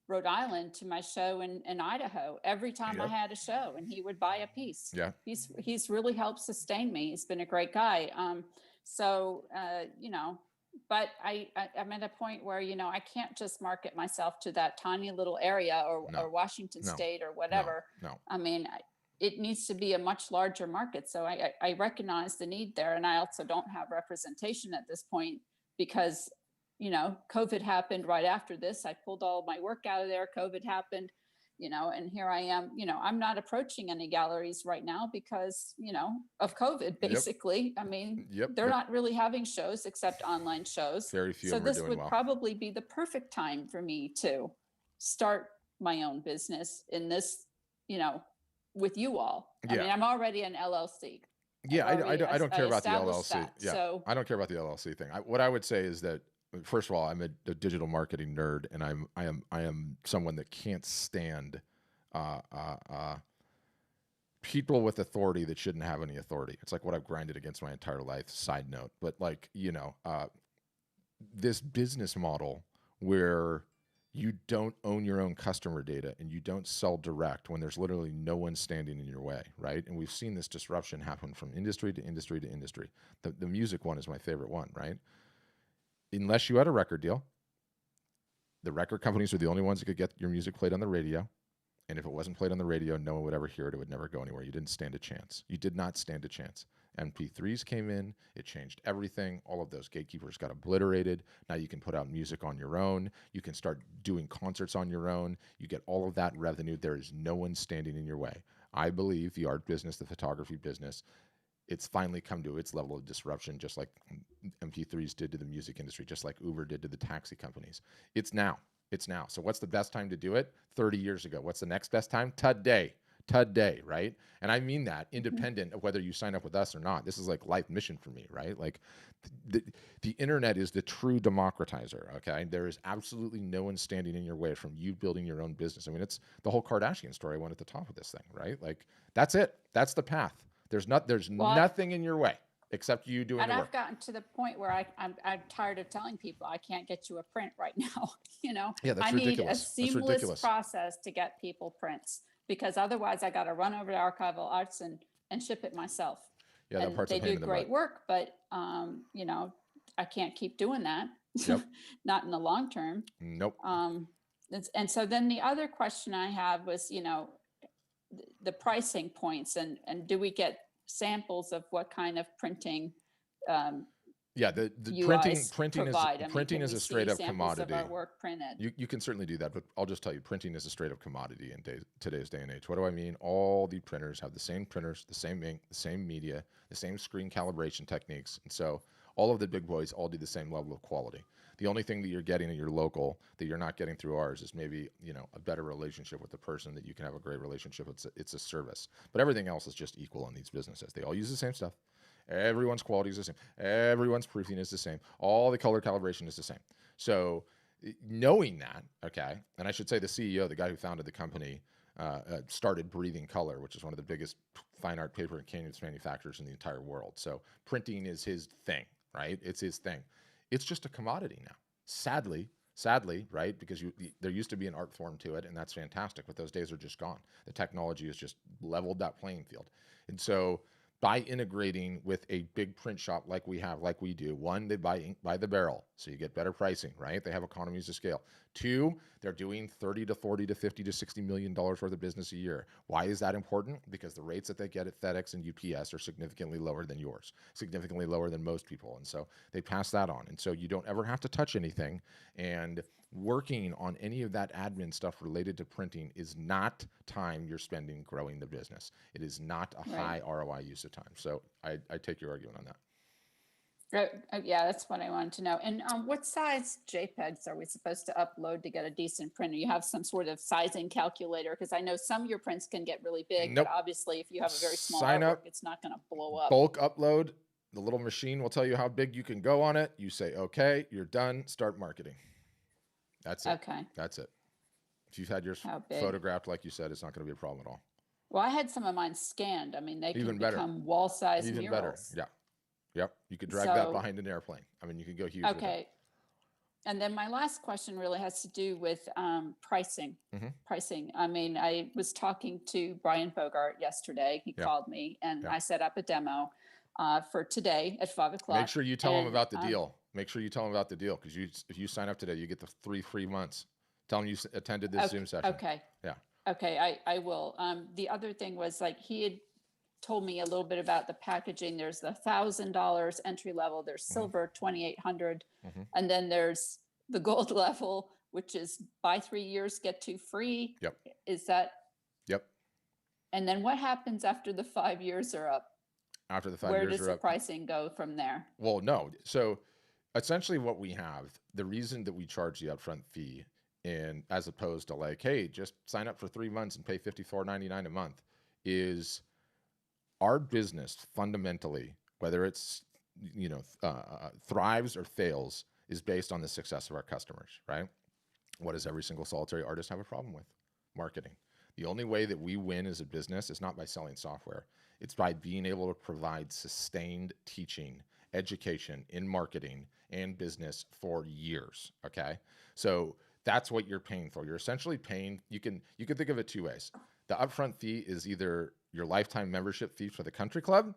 Rhode Island to my show in Idaho every time I had a show, and he would buy a piece. Yeah. He's really helped sustain me. He's been a great guy. You know, but I'm at a point where, you know, I can't just market myself to that tiny little area or Washington State or whatever. No. I mean, it needs to be a much larger market. So I recognize the need there. And I also don't have representation at this point because, you know, COVID happened right after this. I pulled all my work out of there. COVID happened, you know, and here I am. You know, I'm not approaching any galleries right now because, you know, of COVID, basically. I mean, they're not really having shows except online shows. Very few. So this would probably be the perfect time for me to start my own business in this, you know, with you all. I mean, I'm already an LLC. Yeah, I don't care about the LLC. I don't care about the LLC thing. What I would say is that, first of all, I'm a digital marketing nerd, and I am someone that can't stand people with authority that shouldn't have any authority. It's like what I've grinded against my entire life. Side note, but like, you know, this business model where you don't own your own customer data and you don't sell direct when there's literally no one standing in your way, right? And we've seen this disruption happen from industry to industry to industry. The music one is my favorite one, right? Unless you had a record deal, the record companies are the only ones that could get your music played on the radio. And if it wasn't played on the radio, no one would ever hear it. It would never go anywhere. You didn't stand a chance. You did not stand a chance. MP3s came in. It changed everything. All of those gatekeepers got obliterated. Now you can put out music on your own. You can start doing concerts on your own. You get all of that revenue. There is no one standing in your way. I believe the art business, the photography business, it's finally come to its level of disruption, just like MP3s did to the music industry, just like Uber did to the taxi companies. It's now. It's now. So what's the best time to do it? 30 years ago. What's the next best time? Today. Today, right? And I mean that independent of whether you sign up with us or not. This is like life mission for me, right? Like the internet is the true democratizer, okay? There is absolutely no one standing in your way from you building your own business. I mean, it's the whole Kardashian story went at the top of this thing, right? Like that's it. That's the path. There's nothing in your way except you doing the work. And I've gotten to the point where I'm tired of telling people I can't get you a print right now. You know, yeah, that's I ridiculous. need a seamless process to get people prints, because otherwise I got to run over to Archival Arts and ship it myself. Yeah, that part's they do great work, but you know, I can't keep doing that. Yep. Not in the long term. Nope. And so then the other question I have was, you know, the pricing points, and do we get samples of what kind of printing the printing is a straight up commodity. Of our work printed. You can certainly do that, but I'll just tell you, printing is a straight up commodity in today's day and age. What do I mean? All the printers have the same printers, the same ink, the same media, the same screen calibration techniques, and so all of the big boys all do the same level of quality. The only thing that you're getting at your local that you're not getting through ours is maybe, you know, a better relationship with the person that you can have a great relationship. It's a service, but everything else is just equal in these businesses. They all use the same stuff. Everyone's quality is the same. Everyone's proofing is the same. All the color calibration is the same. So knowing that, okay, and I should say the CEO, the guy who founded the company, started Breathing Color, which is one of the biggest fine art paper and canvas manufacturers in the entire world. So printing is his thing, right? It's his thing. It's just a commodity now. Sadly, right? Because there used to be an art form to it, and that's fantastic, but those days are just gone. The technology has just leveled that playing field. And so by integrating with a big print shop like we do, one, they buy ink by the barrel, so you get better pricing, right? They have economies of scale. Two, they're doing 30 to 40 to 50 to $60 million worth of business a year. Why is that important? Because the rates that they get at FedEx and UPS are significantly lower than yours, significantly lower than most people. And so they pass that on. And so you don't ever have to touch anything. And working on any of that admin stuff related to printing is not time you're spending growing the business. It is not a high ROI use of time. So I take your argument on that. Yeah, that's what I wanted to know. And what size JPEGs are we supposed to upload to get a decent printer? You have some sort of sizing calculator? Because I know some of your prints can get really big, but obviously if you have a very small artwork, it's not going to blow up. Bulk upload. The little machine will tell you how big you can go on it. You say, okay, you're done. Start marketing. That's it. Okay. That's it. If you've had yours photographed, like you said, it's not going to be a problem at all. Well, I had some of mine scanned. I mean, they can become wall-sized murals. Better. Yeah. Yep. You could drag that behind an airplane. I mean, you can go huge. Okay. And then my last question really has to do with pricing. Pricing. I mean, I was talking to Brian Bogart yesterday. He called me and I set up a demo for today at 5 o'clock. Make sure you tell him about the deal. Make sure you tell him about the deal, because if you sign up today, you get the 3 free months. Tell him you attended this Zoom session. Okay. Yeah. Okay, I will. The other thing was, like, he had told me a little bit about the packaging. There's the $1,000 entry level. There's silver, 2,800, and then there's the gold level, which is buy 3 years, get 2 free. Yep. Is that? Yep. And then what happens after the 5 years are up? After the 5 years are up, where does the pricing go from there? Well, no. So essentially what we have, the reason that we charge the upfront fee, and as opposed to like, hey, just sign up for 3 months and pay $54.99 a month, is our business fundamentally, whether it's, thrives or fails, is based on the success of our customers, right? What does every single solitary artist have a problem with? Marketing. The only way that we win as a business is not by selling software. It's by being able to provide sustained teaching, education in marketing and business for years, okay? So that's what you're paying for. You're essentially paying, you can think of it 2 ways. The upfront fee is either your lifetime membership fee for the country club.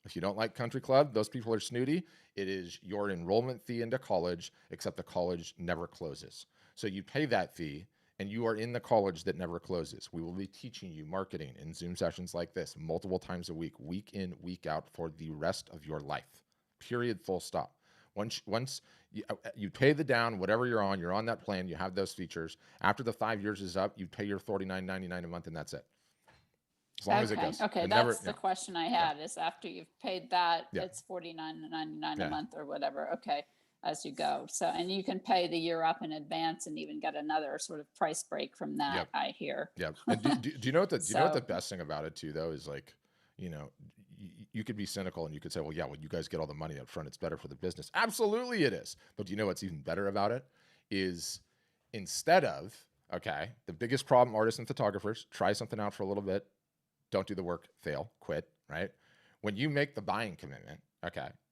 If you don't like country club, those people are snooty. It is your enrollment fee into college, except the college never closes. So you pay that fee and you are in the college that never closes. We will be teaching you marketing in Zoom sessions like this multiple times a week in, week out, for the rest of your life. Period, full stop. Once you pay the down, whatever you're on that plan, you have those features. After the 5 years is up, you pay your $49.99 a month, and that's it. As long as it goes. Okay, that's the question I had, is after you've paid that, it's $49.99 a month or whatever. Okay, as you go. So, and you can pay the year up in advance and even get another sort of price break from that, I hear. Yeah. And do you know what you know what the best thing about it too, though, is like, you could be cynical and you could say, well, you guys get all the money up front. It's better for the business. Absolutely it is. But do you know what's even better about it is, instead of, the biggest problem artists and photographers, try something out for a little bit, don't do the work, fail, quit, right? When you make the buying commitment,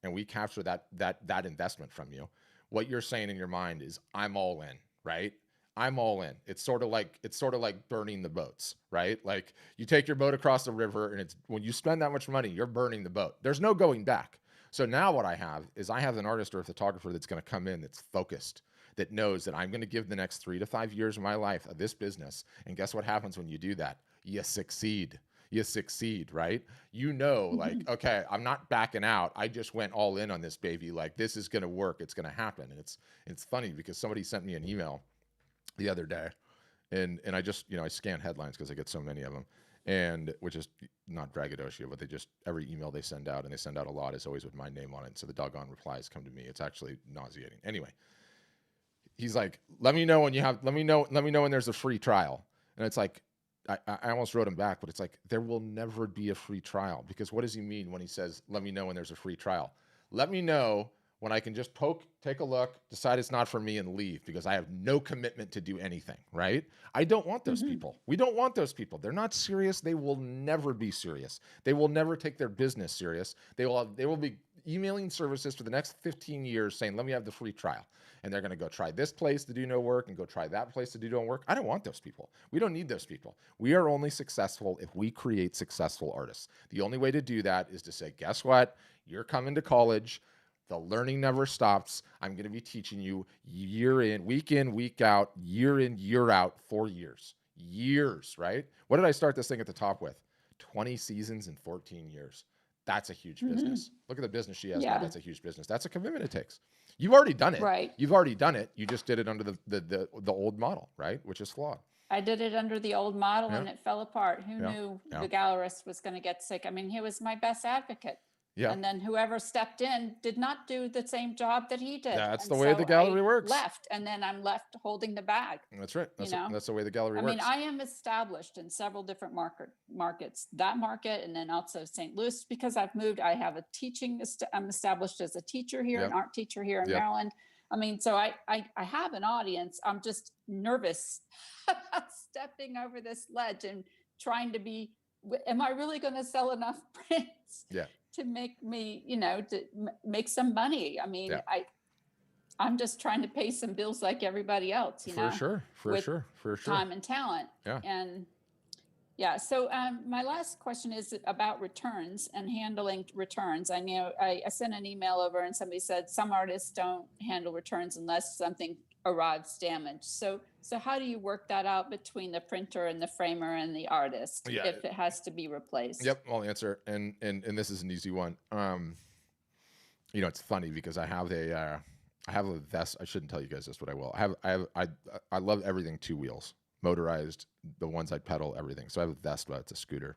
and we capture that investment from you, what you're saying in your mind is, I'm all in, right? I'm all in. It's sort of like burning the boats, right? Like, you take your boat across the river, and when you spend that much money, you're burning the boat. There's no going back. So now what I have is an artist or a photographer that's going to come in, that's focused, that knows that I'm going to give the next 3 to 5 years of my life of this business. And guess what happens when you do that? You succeed. You succeed, right? Like, okay, I'm not backing out. I just went all in on this baby. Like, this is going to work. It's going to happen. And it's funny because somebody sent me an email the other day, and I just, I scan headlines because I get so many of them, and which is not braggadocio, but every email they send out, and they send out a lot, is always with my name on it. So the doggone replies come to me. It's actually nauseating. Anyway, he's like, let me know when there's a free trial. And it's like, I almost wrote him back, but it's like, there will never be a free trial, because what does he mean when he says, let me know when there's a free trial? Let me know when I can just take a look, decide it's not for me, and leave, because I have no commitment to do anything, right? I don't want those people. We don't want those people. They're not serious. They will never be serious. They will never take their business serious. They will be emailing services for the next 15 years saying, let me have the free trial. And they're going to go try this place to do no work and go try that place to do no work. I don't want those people. We don't need those people. We are only successful if we create successful artists. The only way to do that is to say, guess what? You're coming to college. The learning never stops. I'm going to be teaching you year in, week out, year in, year out, 4 years. Years, right? What did I start this thing at the top with? 20 seasons in 14 years. That's a huge business. Look at the business she has now. That's a huge business. That's a commitment it takes. You've already done it. Right. You've already done it. You just did it under the old model, right? Which is flawed. I did it under the old model and it fell apart. Who Yeah. knew Yeah. the gallerist was going to get sick? I mean, he was my best advocate. Yeah. And then whoever stepped in did not do the same job that he did. That's And the way the so gallery I works. Left, and then I'm left holding the bag. That's right. You know? That's the way the gallery I works. mean, I am established in several different markets, that market, and then also St. Louis, because I've moved. I have a teaching, I'm established as a teacher here, an art teacher here in Maryland. I mean, so I have an audience. I'm just nervous about stepping over this ledge and trying to be, am I really going to sell enough prints to make me, to make some money? I mean, I'm just trying to pay some bills like everybody else, For sure. Time and talent. Yeah. And so my last question is about returns and handling returns. I know I sent an email over and somebody said some artists don't handle returns unless something arrives damaged. So how do you work that out between the printer and the framer and the artist if it has to be replaced? Yep, I'll answer. And this is an easy one. It's funny because I have a vest. I shouldn't tell you guys this, but I will. I love everything 2 wheels, motorized, the ones I pedal, everything. So I have a vest, but it's a scooter,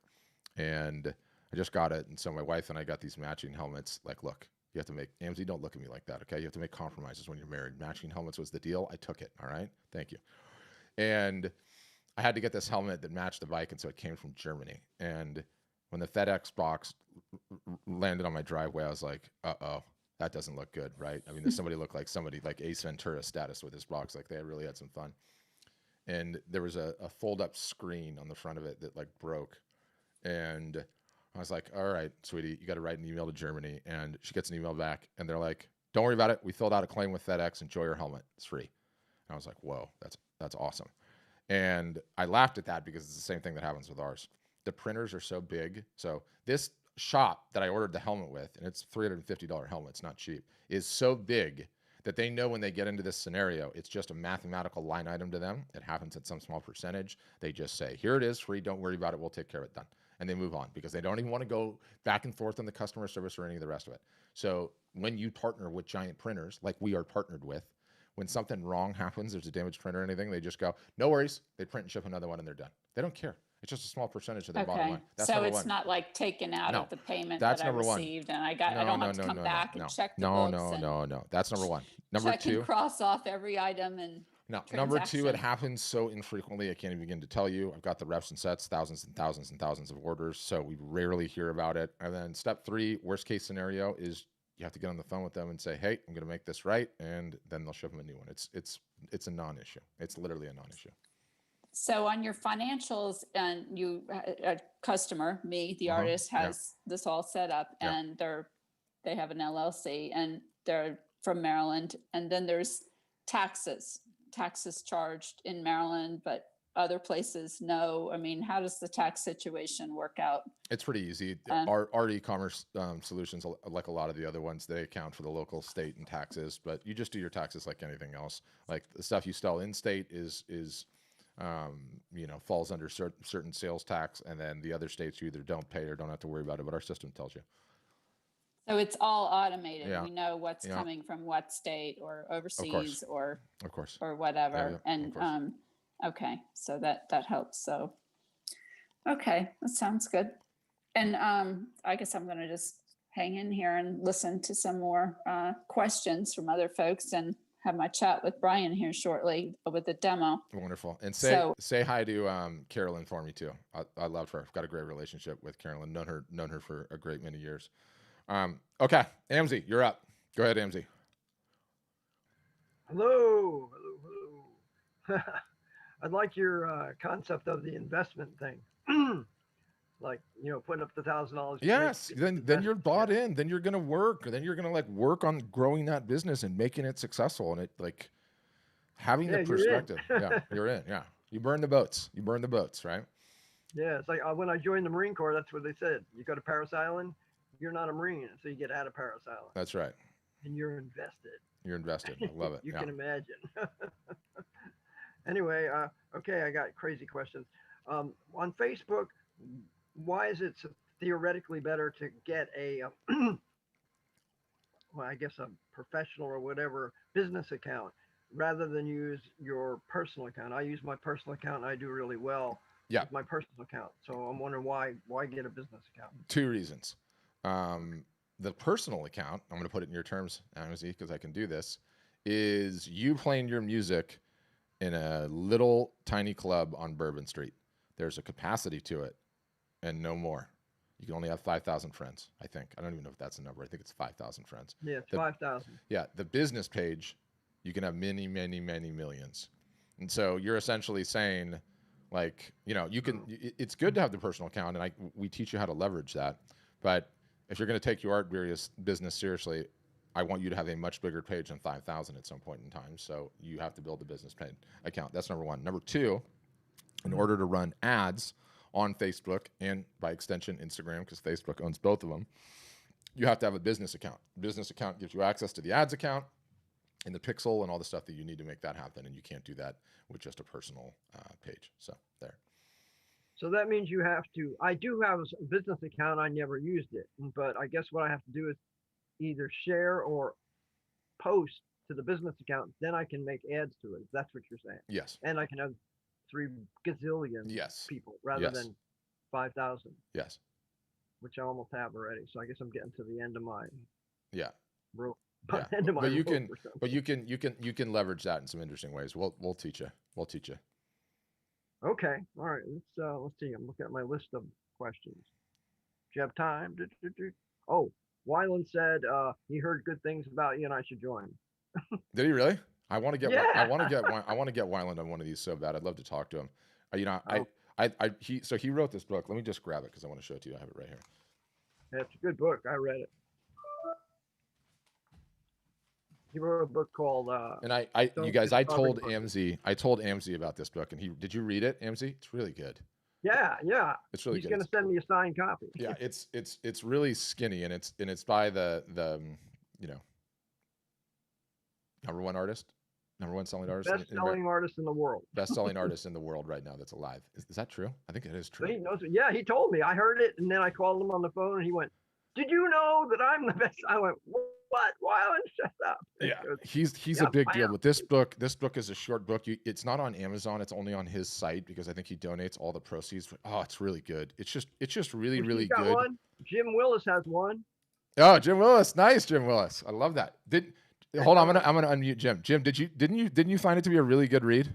and I just got it. And so my wife and I got these matching helmets. Like, look, you have to make, Amzie, don't look at me like that, okay? You have to make compromises when you're married. Matching helmets was the deal. I took it. All right, thank you. And I had to get this helmet that matched the bike, and so it came from Germany. And when the FedEx box landed on my driveway, I was like, uh-oh. That doesn't look good, right? I mean, does somebody look like somebody like Ace Ventura status with this box? Like they really had some fun. And there was a fold-up screen on the front of it that like broke. And I was like, all right, sweetie, you got to write an email to Germany. And she gets an email back and they're like, don't worry about it. We filled out a claim with FedEx. Enjoy your helmet. It's free. And I was like, whoa, that's awesome. And I laughed at that because it's the same thing that happens with ours. The printers are so big. So this shop that I ordered the helmet with, and it's $350 helmet, it's not cheap, is so big that they know when they get into this scenario, it's just a mathematical line item to them. It happens at some small percentage. They just say, here it is, free, don't worry about it, we'll take care of it, done. And they move on because they don't even want to go back and forth on the customer service or any of the rest of it. So when you partner with giant printers, like we are partnered with, when something wrong happens, there's a damaged printer or anything, they just go, no worries, they print and ship another one and they're done. They don't care. It's just a small percentage of their bottom line. That's so number it's one. not like taken out of the payment That's that I number one. received, and I don't have to come back and check the books. No. That's number one. Number check two. And cross off every item and. No, number two, it happens so infrequently, I can't even begin to tell you. I've got the reps and sets, thousands and thousands and thousands of orders, so we rarely hear about it. And then step 3, worst case scenario, is you have to get on the phone with them and say, hey, I'm going to make this right, and then they'll ship them a new one. It's a non-issue. It's literally a non-issue. So on your financials, and you, a customer, me, the artist, has this all set up, and they have an LLC, and they're from Maryland, and then there's taxes charged in Maryland, but other places no. I mean, how does the tax situation work out? It's pretty easy. Our e-commerce solutions, like a lot of the other ones, they account for the local, state, and taxes, but you just do your taxes like anything else. Like the stuff you sell in state is falls under certain sales tax, and then the other states you either don't pay or don't have to worry about it, but our system tells you. So it's all automated. We know what's coming from what state or overseas or whatever. And okay, so that helps. So okay, that sounds good. And I guess I'm going to just hang in here and listen to some more questions from other folks, and have my chat with Brian here shortly with the demo. Wonderful. And say hi to Carolyn for me too. I love her. I've got a great relationship with Carolyn. Known her for a great many years. Okay, Amzie, you're up. Go ahead, Amzie. Hello. I'd like your concept of the investment thing. Like, putting up the $1,000. Yes, then you're bought in. Then you're gonna work. Then you're gonna work on growing that business and making it successful. And it having the perspective. Yeah, you're in. Yeah, you burn the boats. Right? Yeah, it's like when I joined the Marine Corps, that's what they said. You go to Paris Island, you're not a Marine, so you get out of Paris Island. That's right. And you're invested. You're invested. I love it. You can imagine. Anyway, okay, I got crazy questions. On Facebook, why is it theoretically better to get a, well, I guess a professional or whatever business account rather than use your personal account? I use my personal account and I do really well with my personal account. So I'm wondering why get a business account? 2 reasons. The personal account, I'm going to put it in your terms, Amzie, because I can do this, is you playing your music in a little tiny club on Bourbon Street. There's a capacity to it and no more. You can only have 5,000 friends, I think. I don't even know if that's a number. I think it's 5,000 friends. Yeah, it's 5,000. Yeah, the business page, you can have many, many, many millions. And so you're essentially saying, you can, it's good to have the personal account, and we teach you how to leverage that. But if you're going to take your art business seriously, I want you to have a much bigger page than 5,000 at some point in time. So you have to build a business page account. That's number 1. Number 2, in order to run ads on Facebook and by extension Instagram, because Facebook owns both of them, you have to have a business account. Business account gives you access to the ads account and the pixel and all the stuff that you need to make that happen. And you can't do that with just a personal page. So there. So that means I do have a business account. I never used it, but I guess what I have to do is either share or post to the business account. Then I can make ads to it. That's what you're saying. Yes. And I can have 3 gazillion people rather than 5,000. Yes. Which I almost have already. So I guess I'm getting to the end of my rope. But you can leverage that in some interesting ways. We'll teach you. Okay. All right. Let's see. I'm looking at my list of questions. Do you have time? Oh, Wyland said he heard good things about you and I should join. Did he really? I want to get Wyland on one of these so bad. I'd love to talk to him. He wrote this book. Let me just grab it because I want to show it to you. I have it right here. Yeah, it's a good book. I read it. He wrote a book called I told Amzie about this book, and did you read it, Amzie? It's really good. Yeah. It's really good. He's going to send me a signed copy. Yeah, it's really skinny, and it's by the number one selling artist. Best-selling artist in the world. Best-selling artist in the world right now that's alive. Is that true? I think it is true. But he knows it. Yeah, he told me. I heard it, and then I called him on the phone, and he went, "Did you know that I'm the best?" I went, "What? Why don't you shut up?" Yeah, he's a big deal with this book. This book is a short book. It's not on Amazon. It's only on his site because I think he donates all the proceeds. Oh, it's really good. It's just really good. One. Jim Willis has one. Oh, Jim Willis, nice, Jim Willis. I love that. Hold on, I'm gonna unmute Jim. Jim, didn't you find it to be a really good read?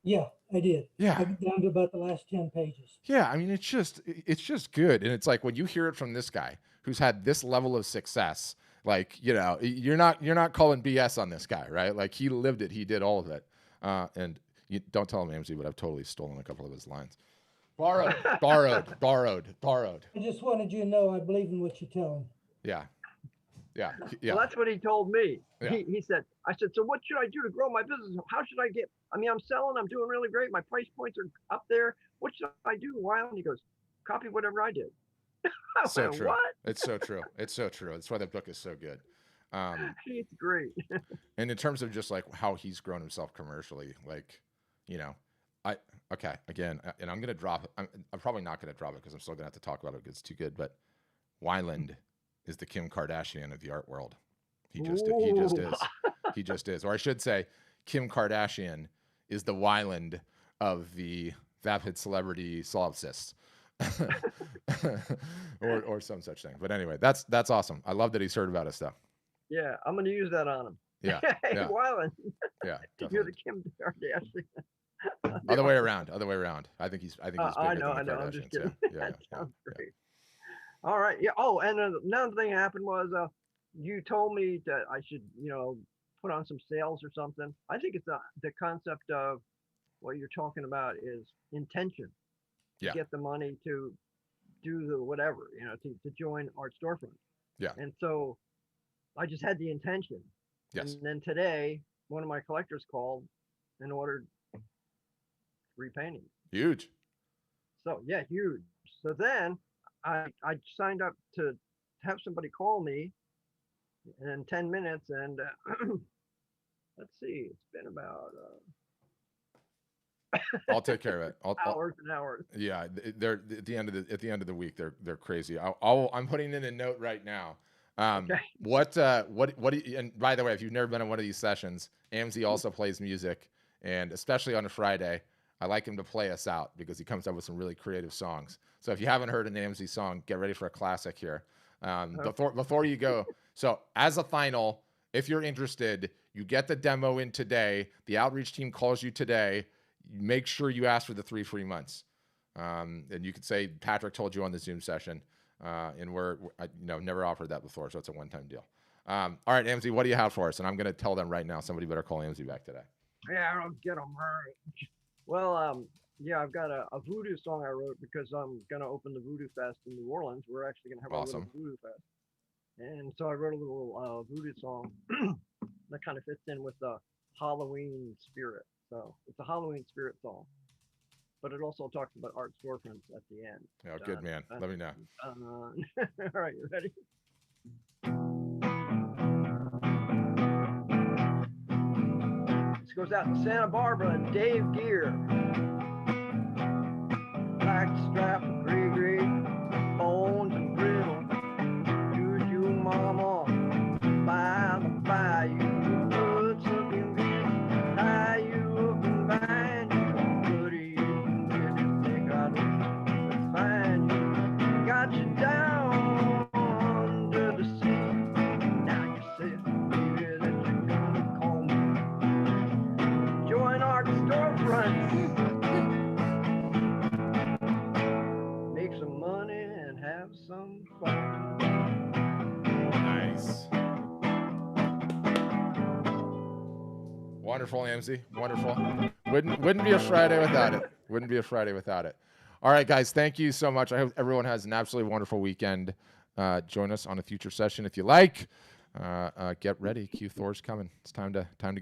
Yeah, I did. Yeah, I got down to about the last 10 pages. Yeah, I mean, it's just good, and it's like when you hear it from this guy who's had this level of success, you're not calling BS on this guy, right? Like he lived it, he did all of it, and you don't tell him, Amzie, but I've totally stolen a couple of his lines. Borrowed. I just wanted you to know I believe in what you tell him. Yeah. Well, that's what he told me. Yeah. He said, I said, so what should I do to grow my business? How should I I'm selling, I'm doing really great. My price points are up there. What should I do? Why? And he goes, copy whatever I did. So true. What? It's so true. It's so true. That's why that book is so good. It's great. And in terms of just how he's grown himself commercially, again, and I'm going to drop it. I'm probably not going to drop it because I'm still going to have to talk about it because it's too good. But Wyland is the Kim Kardashian of the art world. He just is. He just is. Or I should say, Kim Kardashian is the Wyland of the vapid celebrity solipsists. or some such thing. But anyway, that's awesome. I love that he's heard about us though. Yeah, I'm going to use that on him. Yeah. Hey, Yeah. Wyland, Yeah. you're the Definitely. Kim Kardashian. Other way around. Other way around. I think he's I bigger know, than the I'm just Kardashians. kidding. Yeah. That Yeah. sounds great. All right. Yeah. Oh, and another thing happened was you told me that I should, put on some sales or something. I think it's the concept of what you're talking about is intention to Yeah. get the money to do the whatever, to join Art Storefront. Yeah. And so I just had the intention. Yes. And then today, one of my collectors called and ordered 3 paintings. Huge. So yeah, huge. So then I signed up to have somebody call me in 10 minutes, and let's see, it's been about I'll take care of it. hours and hours. Yeah, they're at the end of the week. They're crazy. I'm putting in a note right now. Okay. What do you, and by the way, if you've never been on one of these sessions, Amzie also plays music, and especially on a Friday, I like him to play us out because he comes up with some really creative songs. So if you haven't heard an Amzie song, get ready for a classic here. Before you go, so as a final, if you're interested, you get the demo in today. The outreach team calls you today. Make sure you ask for the 3 free months. And you could say Patrick told you on the Zoom session, and we're never offered that before, so it's a one-time deal. All right, Amzie, what do you have for us? And I'm going to tell them right now. Somebody better call Amzie back today. Yeah, I'll get them right. Well, yeah, I've got a voodoo song I wrote because I'm gonna open the Voodoo Fest in New Orleans. We're actually gonna have a little Voodoo Fest, and so I wrote a little voodoo song that kind of fits in with the Halloween spirit. So it's a Halloween spirit song, but it also talks about Art Storefronts at the end. Oh, good man. Let me know. All right, you ready? This goes out to Santa Barbara and Dave Gear. Black strap and gray, bones and brittle. Juju mama by the bayou. Woods looking good. Tie you up and bind you. What do you really think I do? Find you. Got you down under the sea. Now you said, baby, that you're gonna call me. Join Art Storefronts. Make some money and have some fun. Nice. Wonderful, Amzie. Wonderful. Wouldn't be a Friday without it. Wouldn't be a Friday without it. All right, guys. Thank you so much. I hope everyone has an absolutely wonderful weekend. Join us on a future session if you like. Get ready. Q Thor's coming. It's time to get